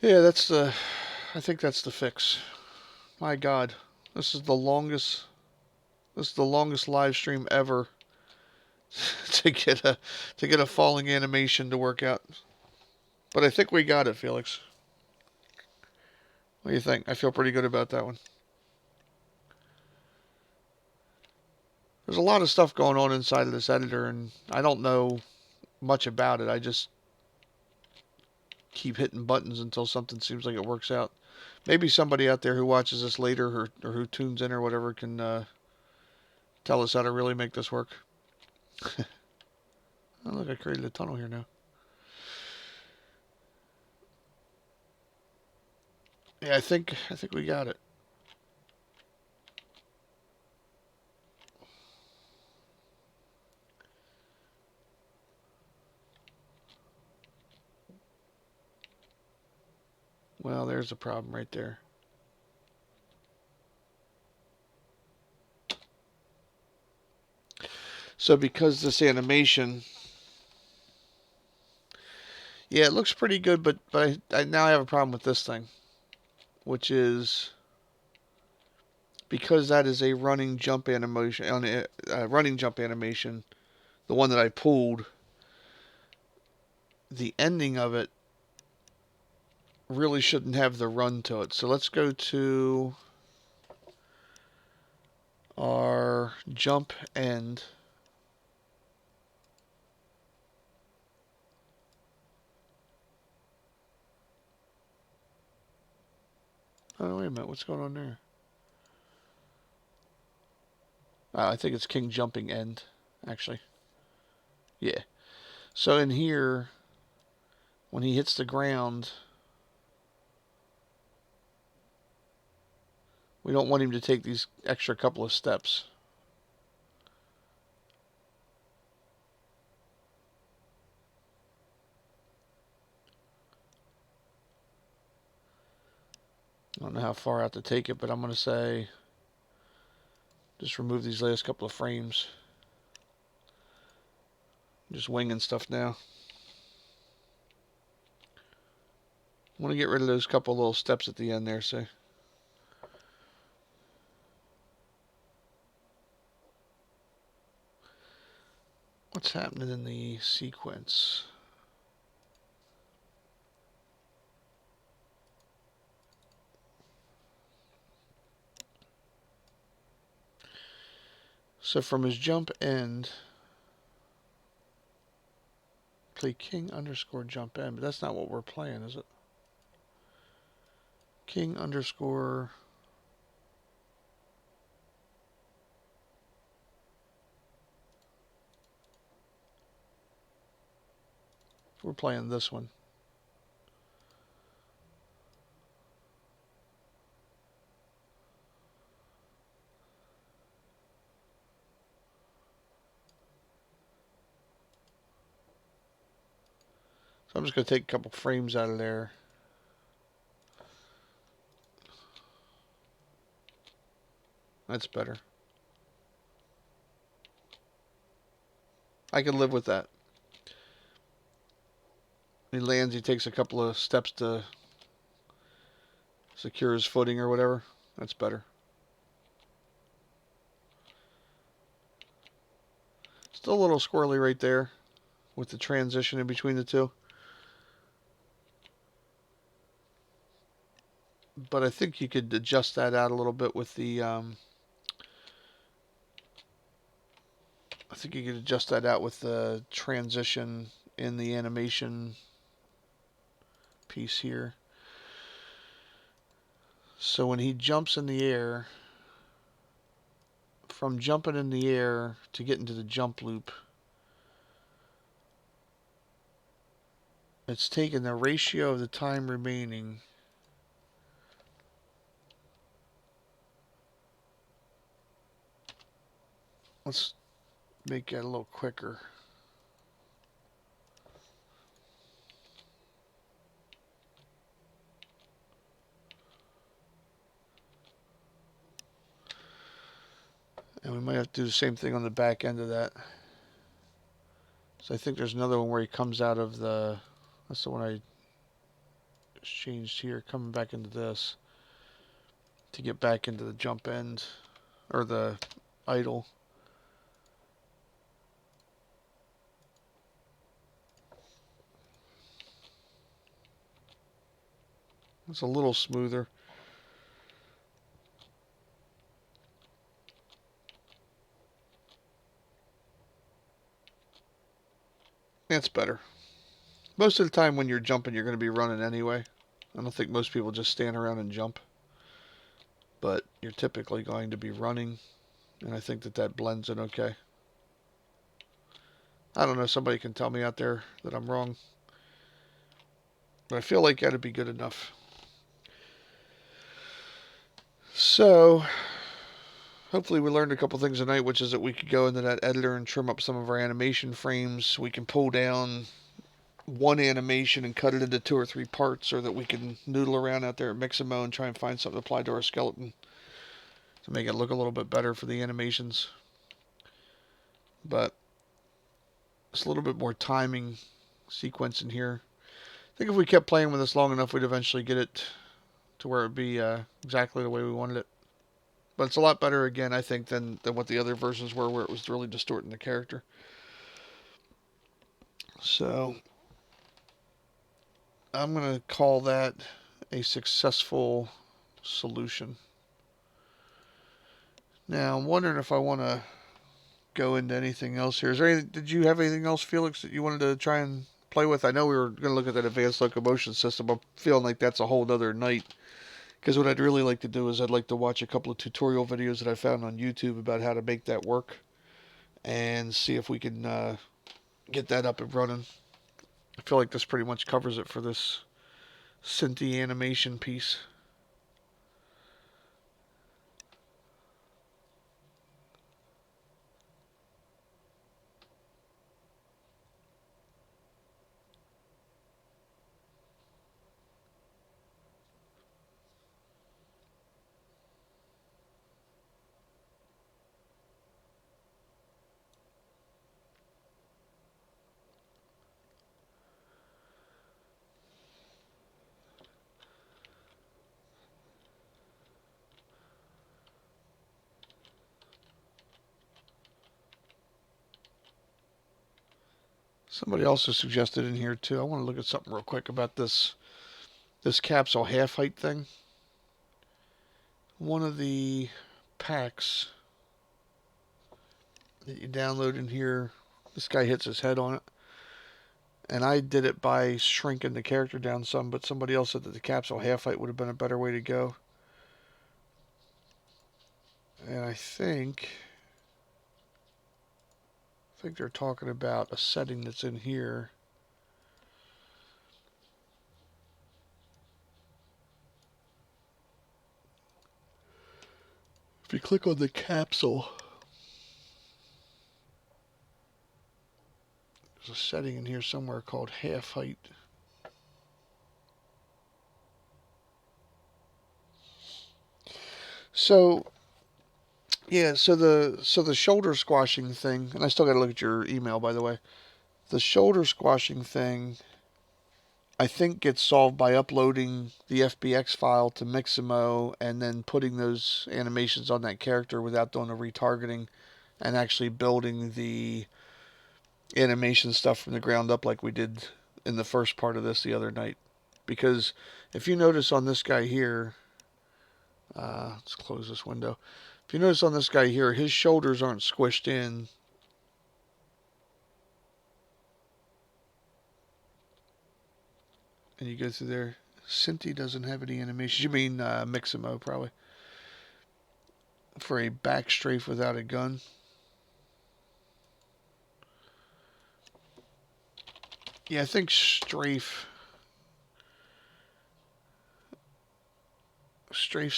Yeah, I think that's the fix. My God, this is the longest live stream ever to get a falling animation to work out. But I think we got it, Felix. What do you think? I feel pretty good about that one. There's a lot of stuff going on inside of this editor, and I don't know much about it. I just keep hitting buttons until something seems like it works out. Maybe somebody out there who watches this later or who tunes in or whatever can tell us how to really make this work. Oh, look, I created a tunnel here now. Yeah, I think we got it. Well, there's a problem right there. So because this animation, yeah, it looks pretty good, but I now have a problem with this thing, which is because that is a running jump animation, the one that I pulled. The ending of it really shouldn't have the run to it. So let's go to our jump end. Oh, wait a minute. What's going on there? I think it's king jumping end, actually. Yeah. So in here, when he hits the ground, we don't want him to take these extra couple of steps. I don't know how far out to take it, but I'm going to say just remove these last couple of frames. Just winging stuff now. I want to get rid of those couple little steps at the end there, so. What's happening in the sequence? So from his jump end, play king underscore jump end, but that's not what we're playing, is it? King underscore. We're playing this one. So I'm just going to take a couple frames out of there. That's better. I can live with that. He lands, he takes a couple of steps to secure his footing or whatever. That's better. Still a little squirrely right there with the transition in between the two. But I think you could adjust that out a little bit with the I think you could adjust that out with the transition in the animation piece here. So when he jumps in the air, from jumping in the air to get into the jump loop, it's taken the ratio of the time remaining let's make that a little quicker. And we might have to do the same thing on the back end of that. So I think there's another one where he comes out of the, that's the one I just changed here, coming back into this to get back into the jump end, or the idle. It's a little smoother. That's better. Most of the time when you're jumping, you're going to be running anyway. I don't think most people just stand around and jump. But you're typically going to be running, and I think that that blends in okay. I don't know, somebody can tell me out there that I'm wrong. But I feel like that'd be good enough. So, hopefully we learned a couple things tonight, which is that we could go into that editor and trim up some of our animation frames. We can pull down one animation and cut it into 2 or 3 parts, or that we can noodle around out there at Mixamo and try and find something to apply to our skeleton to make it look a little bit better for the animations. But it's a little bit more timing sequence in here. I think if we kept playing with this long enough, we'd eventually get it to where it would be exactly the way we wanted it. But it's a lot better, again, I think, than what the other versions were, where it was really distorting the character. So I'm going to call that a successful solution. Now, I'm wondering if I want to go into anything else here. Is there anything, did you have anything else, Felix, that you wanted to try and play with? I know we were going to look at that advanced locomotion system. I'm feeling like that's a whole other night, Because what I'd really like to do is I'd like to watch a couple of tutorial videos that I found on YouTube about how to make that work and see if we can get that up and running. I feel like this pretty much covers it for this Synty animation piece. Somebody also suggested in here too. I want to look at something real quick about this capsule half height thing. One of the packs that you download in here, this guy hits his head on it. And I did it by shrinking the character down some, but somebody else said that the capsule half height would have been a better way to go. And I think they're talking about a setting that's in here. If you click on the capsule, there's a setting in here somewhere called half height. So yeah, so the shoulder squashing thing, and I still got to look at your email by the way. The shoulder squashing thing, I think, gets solved by uploading the FBX file to Mixamo and then putting those animations on that character without doing the retargeting and actually building the animation stuff from the ground up like we did in the first part of this the other night. Because if you notice on this guy here, let's close this window. If you notice on this guy here, his shoulders aren't squished in. And you go through there. Synty doesn't have any animations. You mean Mixamo, probably. For a back strafe without a gun. Yeah, I think strafe's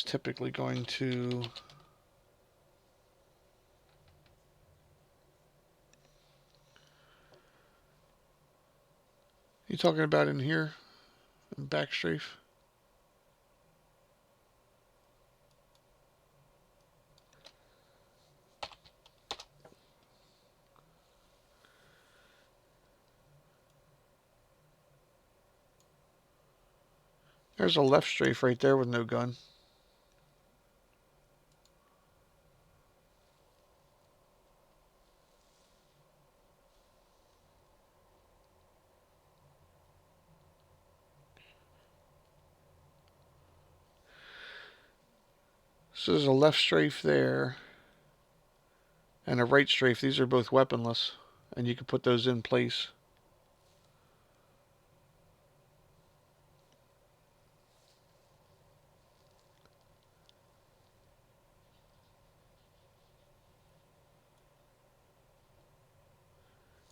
typically going to... You talking about in here? In back strafe? There's a left strafe right there with no gun. So there's a left strafe there and a right strafe. These are both weaponless, and you can put those in place.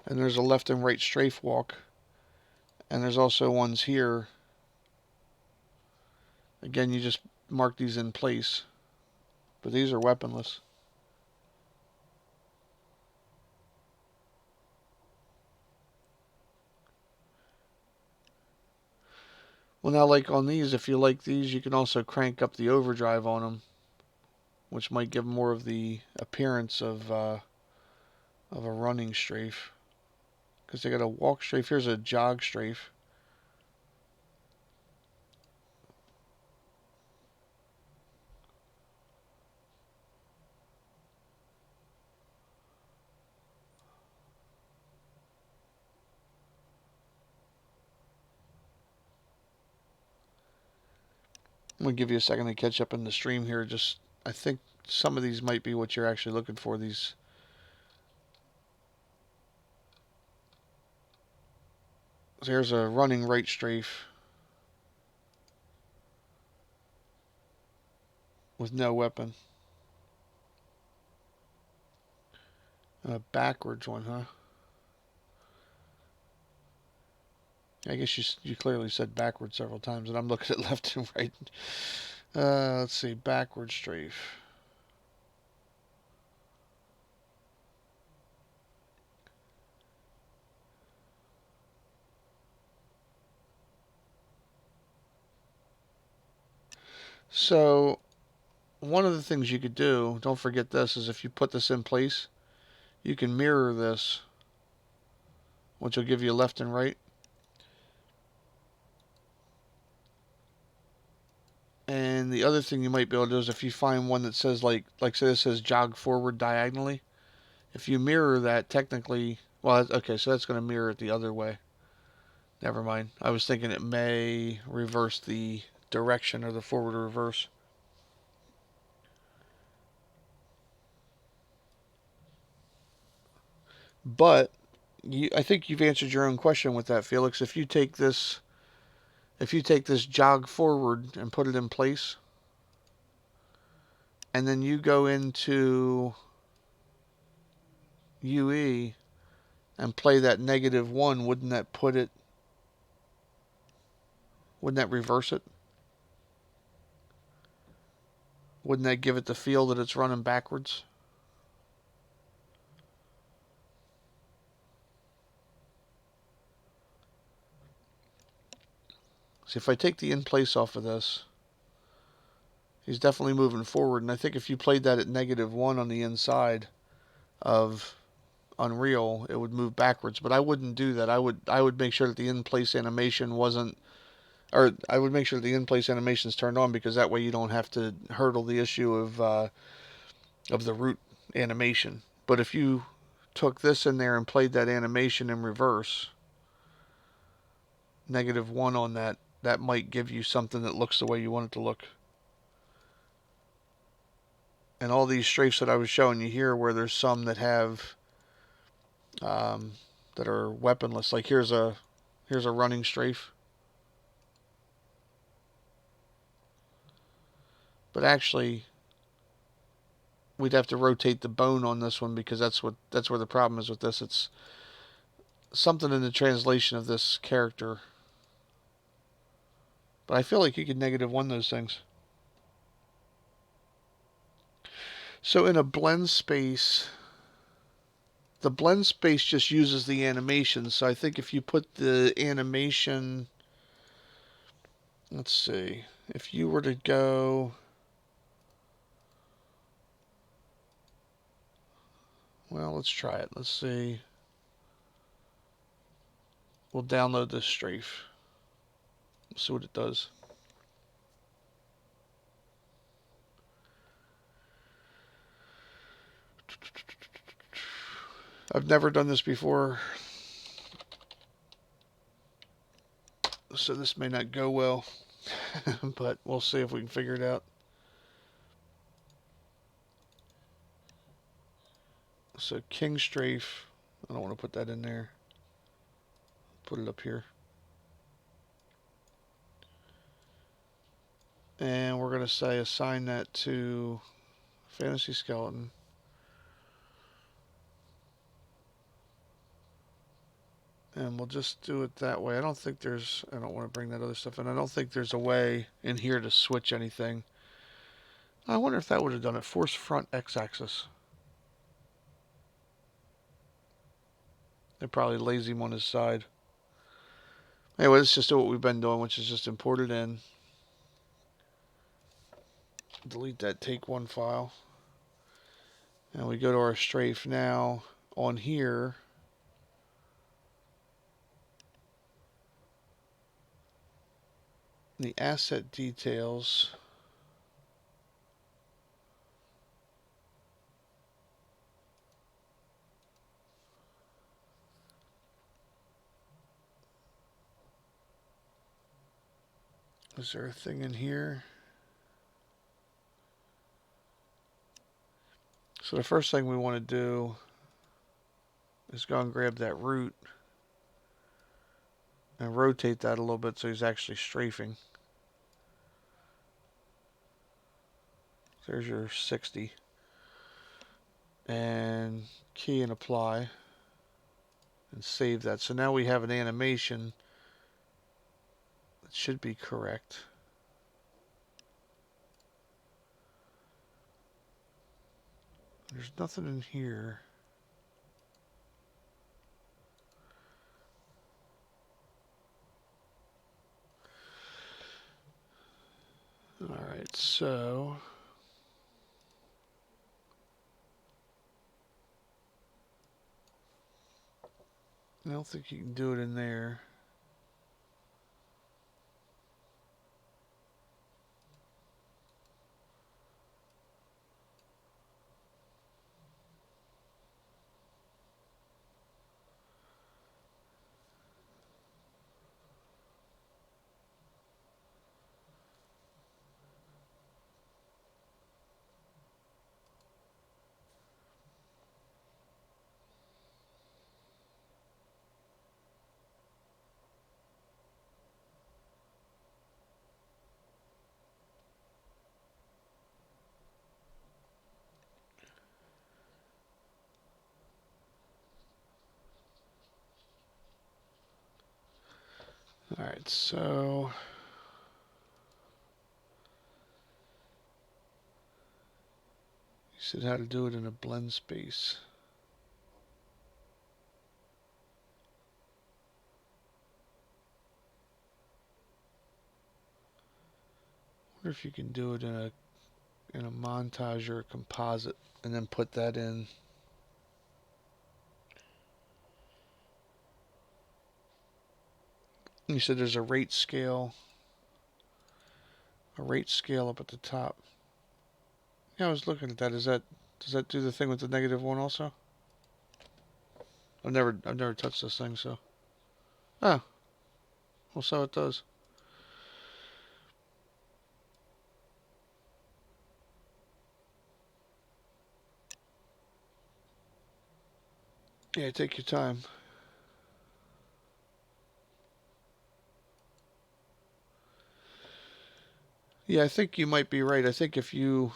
And there's a left and right strafe walk. And there's also ones here. Again, you just mark these in place. But these are weaponless. Well, now, like on these, if you like these, you can also crank up the overdrive on them, which might give more of the appearance of a running strafe. Because they got a walk strafe. Here's a jog strafe. I'm going to give you a second to catch up in the stream here. Just, I think some of these might be what you're actually looking for. These. So here's a running right strafe. with no weapon. A backwards one, huh? I guess you clearly said backwards several times, and I'm looking at left and right. Let's see, backward strafe. So one of the things you could do, don't forget this, is if you put this in place, you can mirror this, which will give you left and right. And the other thing you might be able to do is if you find one that says like say this says jog forward diagonally, if you mirror that technically, well, okay, so that's going to mirror it the other way. Never mind. I was thinking it may reverse the direction or the forward or reverse. But I think you've answered your own question with that, Felix. If you take this jog forward and put it in place, and then you go into UE and play that -1, wouldn't that put it? Wouldn't that reverse it? Wouldn't that give it the feel that it's running backwards? See, if I take the in place off of this, he's definitely moving forward. And I think if you played that at -1 on the inside of Unreal, it would move backwards. But I wouldn't do that. I would make sure that the in place animation wasn't, or I would make sure the in place animation is turned on, because that way you don't have to hurdle the issue of the root animation. But if you took this in there and played that animation in reverse, -1 on that, that might give you something that looks the way you want it to look. And all these strafes that I was showing you here, where there's some that have that are weaponless. Like here's a running strafe, but actually we'd have to rotate the bone on this one, because that's where the problem is with this. It's something in the translation of this character. But I feel like you could -1 those things. So in a blend space, the blend space just uses the animation. So I think if you put the animation, let's see, if you were to go, well, let's try it. Let's see. We'll download this strafe. Let's see what it does. I've never done this before, so this may not go well, but we'll see if we can figure it out. So King Strafe, I don't want to put that in there. Put it up here. And we're going to say assign that to Fantasy Skeleton. And we'll just do it that way. I don't want to bring that other stuff in. I don't think there's a way in here to switch anything. I wonder if that would have done it. Force front x-axis. They're probably lazy him on his side. Anyway, let's just do what we've been doing, which is just import it in. Delete that take one file. And we go to our strafe now. On here, the asset details, is there a thing in here? So the first thing we want to do is go and grab that root and rotate that a little bit so he's actually strafing. There's your 60. And key and apply. And save that. So now we have an animation that should be correct. There's nothing in here. Alright, so I don't think you can do it in there. Alright, so you said how to do it in a blend space. I wonder if you can do it in a montage or a composite and then put that in. You said there's a rate scale up at the top. Yeah, I was looking at that. Does that do the thing with the -1 also? I've never touched this thing, so. Oh, well, so it does. Yeah, take your time. Yeah, I think you might be right. I think if you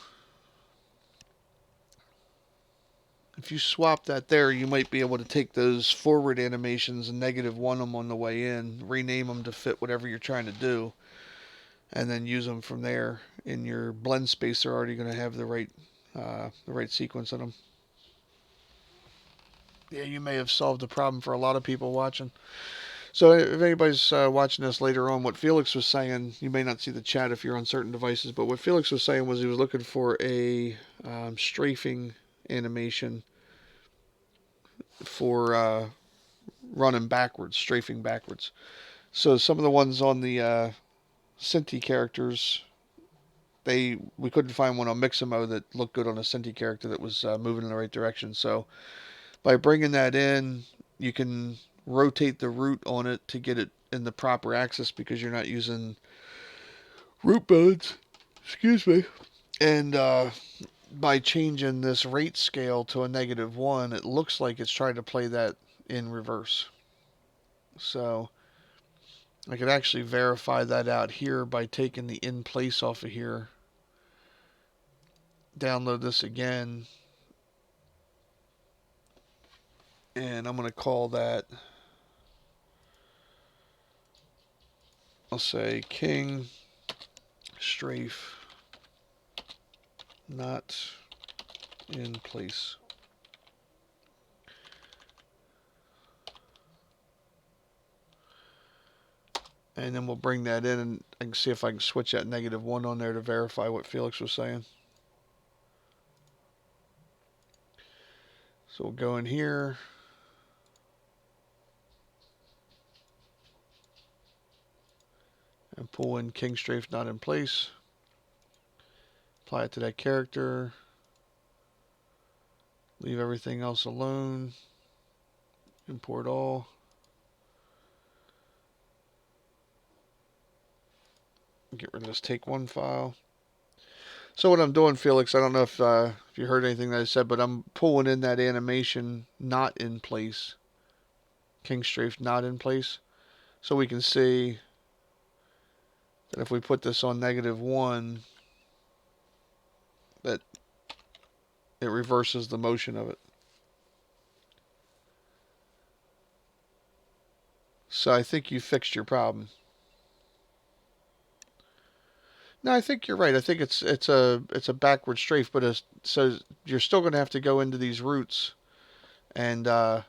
swap that there, you might be able to take those forward animations and -1 them on the way in, rename them to fit whatever you're trying to do, and then use them from there. In your blend space, they're already going to have the right sequence in them. Yeah, you may have solved the problem for a lot of people watching. So if anybody's watching this later on, what Felix was saying, you may not see the chat if you're on certain devices, but what Felix was saying was he was looking for a strafing animation for running backwards, strafing backwards. So some of the ones on the Synty characters, we couldn't find one on Mixamo that looked good on a Synty character that was moving in the right direction. So by bringing that in, you can rotate the root on it to get it in the proper axis because you're not using root bones. Excuse me. And by changing this rate scale to a -1, it looks like it's trying to play that in reverse. So I could actually verify that out here by taking the in place off of here. Download this again. And I'm going to call that, I'll say king strafe not in place. And then we'll bring that in and I can see if I can switch that -1 on there to verify what Felix was saying. So we'll go in here. And pull in king strafe not in place. Apply it to that character. Leave everything else alone. Import all. Get rid of this take one file. So what I'm doing, Felix, I don't know if you heard anything that I said, but I'm pulling in that animation not in place. King strafe not in place. So we can see that if we put this on -1, it reverses the motion of it. So I think you fixed your problem. No, I think you're right. I think it's a backward strafe, but so you're still going to have to go into these roots, and you're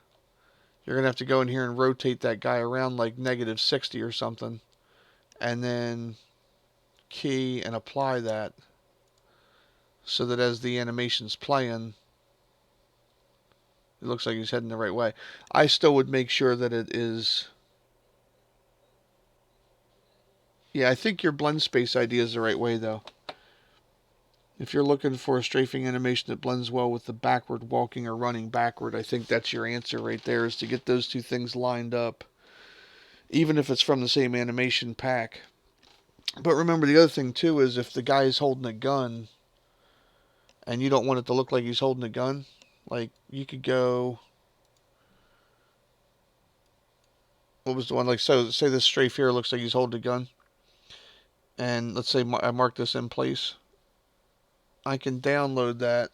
going to have to go in here and rotate that guy around like -60 or something, and then key and apply that so that as the animation's playing, it looks like he's heading the right way. I still would make sure that it is. Yeah, I think your blend space idea is the right way though. If you're looking for a strafing animation that blends well with the backward walking or running backward, I think that's your answer right there, is to get those two things lined up, even if it's from the same animation pack. But remember, the other thing too is if the guy is holding a gun and you don't want it to look like he's holding a gun, like you could go. What was the one, like, so say this strafe here looks like he's holding a gun, and let's say I mark this in place. I can download that.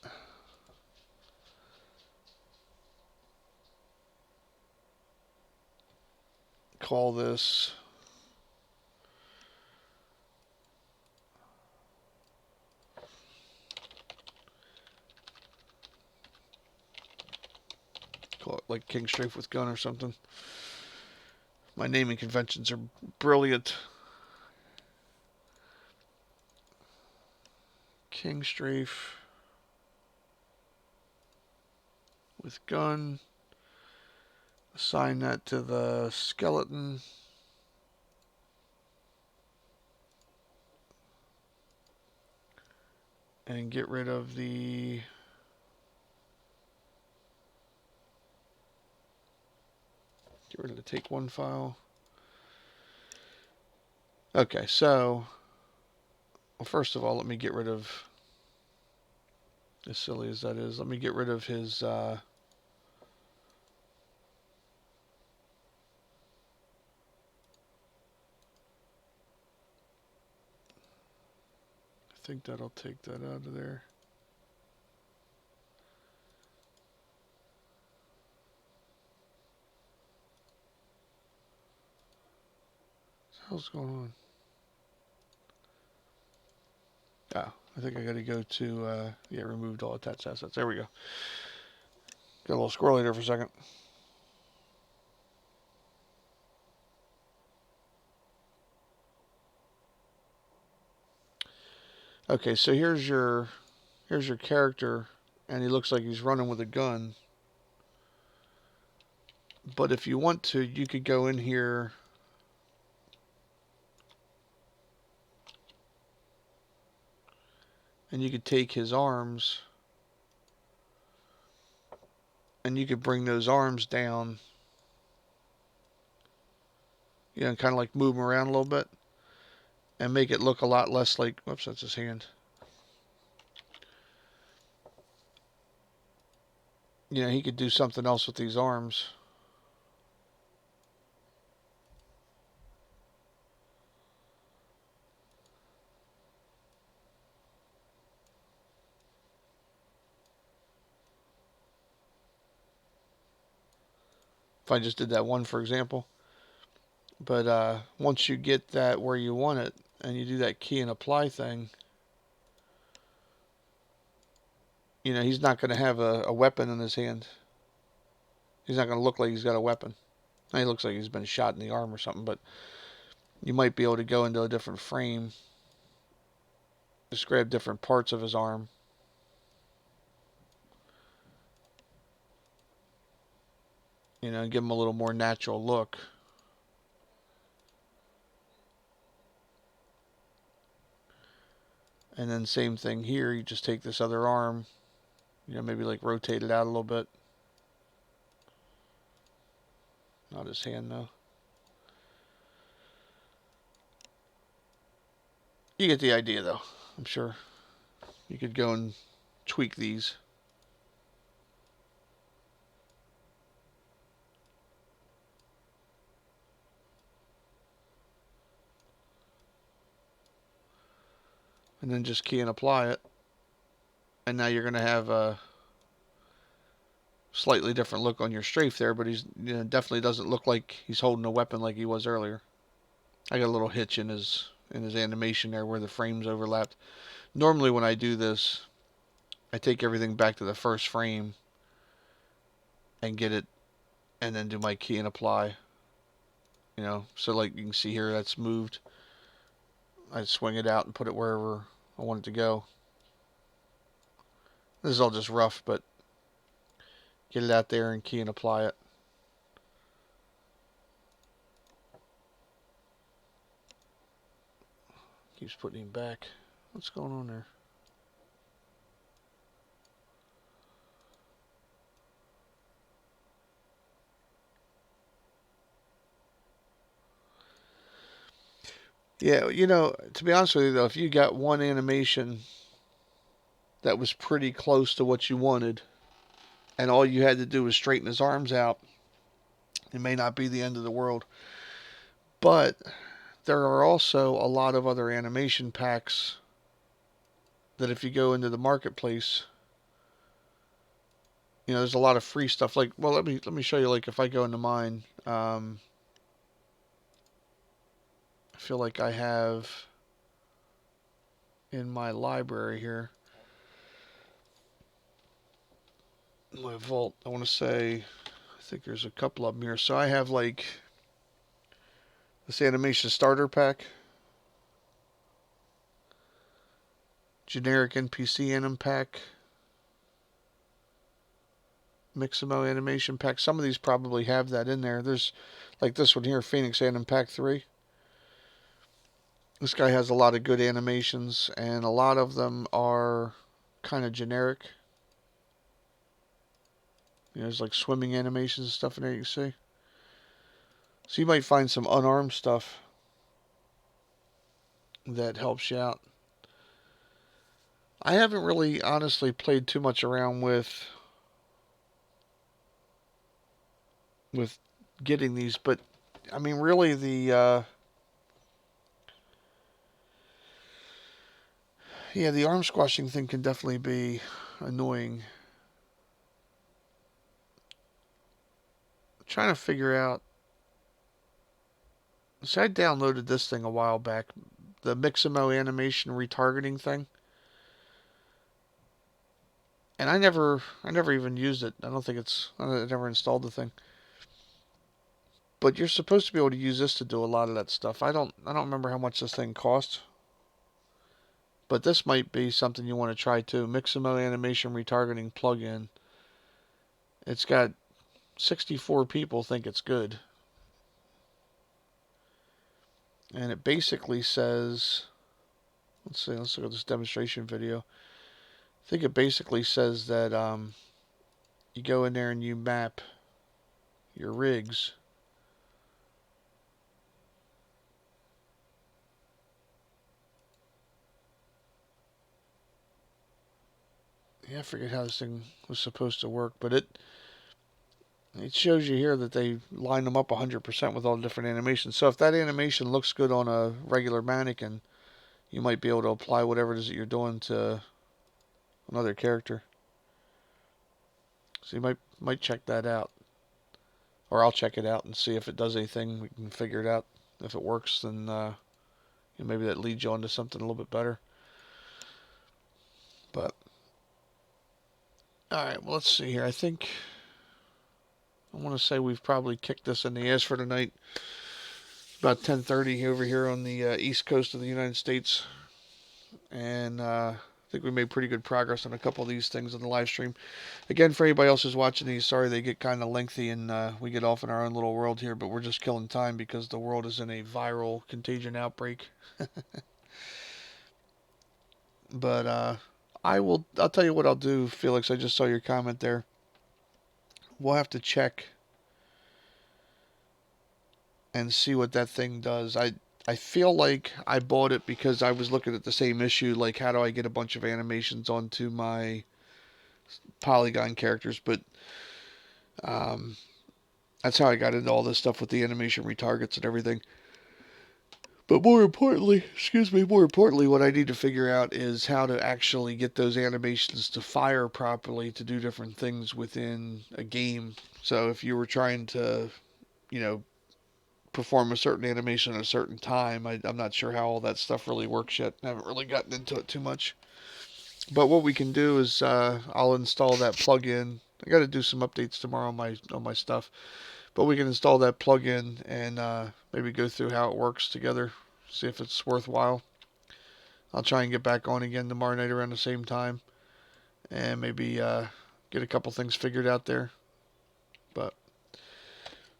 Call this call it like King Strafe with gun or something. My naming conventions are brilliant. King Strafe with gun. Assign that to the skeleton. And get rid of the take one file. Okay, so well, first of all, let me get rid of, as silly as that is, let me get rid of his I think that'll take that out of there. What the hell's going on? Oh, I think I got to go to, yeah, removed all attached assets. There we go. Got a little squirrely there for a second. Okay, so here's your character, and he looks like he's running with a gun. But if you want to, you could go in here and you could take his arms and you could bring those arms down, you know, kind of like move them around a little bit and make it look a lot less like, whoops, that's his hand. You know, he could do something else with these arms. If I just did that one, for example. But once you get that where you want it and you do that key and apply thing, you know, he's not going to have a weapon in his hand. He's not going to look like he's got a weapon. He looks like he's been shot in the arm or something, but you might be able to go into a different frame, just grab different parts of his arm, you know, and give him a little more natural look. And then same thing here, you just take this other arm, you know, maybe like rotate it out a little bit. Not his hand though. You get the idea though, I'm sure. You could go and tweak these. And then just key and apply it. And now you're going to have a slightly different look on your strafe there, but he's definitely doesn't look like he's holding a weapon like he was earlier. I got a little hitch in his animation there where the frames overlapped. Normally when I do this, I take everything back to the first frame and get it, and then do my key and apply. So like you can see here, that's moved. I swing it out and put it wherever I want it to go. This is all just rough, but get it out there and key and apply it. Keeps putting him back. What's going on there? Yeah, to be honest with you though, if you got one animation that was pretty close to what you wanted, and all you had to do was straighten his arms out, it may not be the end of the world. But there are also a lot of other animation packs that if you go into the marketplace, there's a lot of free stuff. Like, well, let me show you. Like, if I go into mine, I feel like I have in my library here, my vault. I want to say, I think there's a couple of them here. So I have like this animation starter pack, generic NPC anim pack, Mixamo animation pack. Some of these probably have that in there. There's like this one here, Phoenix Anim Pack 3. This guy has a lot of good animations, and a lot of them are kind of generic. There's like swimming animations and stuff in there you can see. So you might find some unarmed stuff that helps you out. I haven't really honestly played too much around with getting these, but I mean really the arm squashing thing can definitely be annoying. I'm trying to figure out. So I downloaded this thing a while back, the Mixamo animation retargeting thing, and I never even used it. I never installed the thing. But you're supposed to be able to use this to do a lot of that stuff. I don't remember how much this thing costs. But this might be something you want to try too. Mixamo animation retargeting plugin. It's got 64 people think it's good. And it basically says, let's look at this demonstration video. I think it basically says that you go in there and you map your rigs. Yeah, I forget how this thing was supposed to work, but it shows you here that they line them up 100% with all the different animations. So if that animation looks good on a regular mannequin, you might be able to apply whatever it is that you're doing to another character. So you might check that out. Or I'll check it out and see if it does anything. We can figure it out. If it works, then maybe that leads you on to something a little bit better. But alright, well, let's see here. I want to say we've probably kicked this in the ass for tonight. About 10:30 over here on the east coast of the United States. And I think we made pretty good progress on a couple of these things on the live stream. Again, for anybody else who's watching these, sorry they get kind of lengthy and we get off in our own little world here, but we're just killing time because the world is in a viral contagion outbreak. But I'll tell you what I'll do, Felix. I just saw your comment there. We'll have to check and see what that thing does. I feel like I bought it because I was looking at the same issue, like how do I get a bunch of animations onto my polygon characters, but that's how I got into all this stuff with the animation retargets and everything. But more importantly, what I need to figure out is how to actually get those animations to fire properly to do different things within a game. So if you were trying to, you know, perform a certain animation at a certain time, I'm not sure how all that stuff really works yet. I haven't really gotten into it too much. But what we can do is I'll install that plugin. I got to do some updates tomorrow on my stuff, but we can install that plugin and maybe go through how it works together, see if it's worthwhile. I'll try and get back on again tomorrow night around the same time, and maybe get a couple things figured out there. But I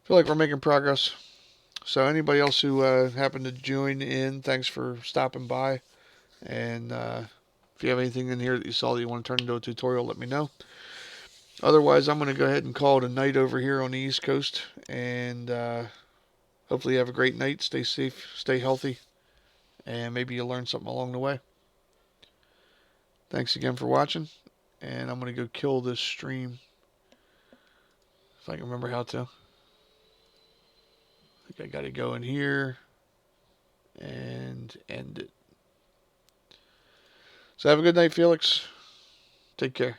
feel like we're making progress. So anybody else who happened to join in, thanks for stopping by. And if you have anything in here that you saw that you want to turn into a tutorial, let me know. Otherwise, I'm going to go ahead and call it a night over here on the East Coast. And hopefully you have a great night. Stay safe, stay healthy, and maybe you'll learn something along the way. Thanks again for watching. And I'm going to go kill this stream if I can remember how to. I think I got to go in here and end it. So have a good night, Felix. Take care.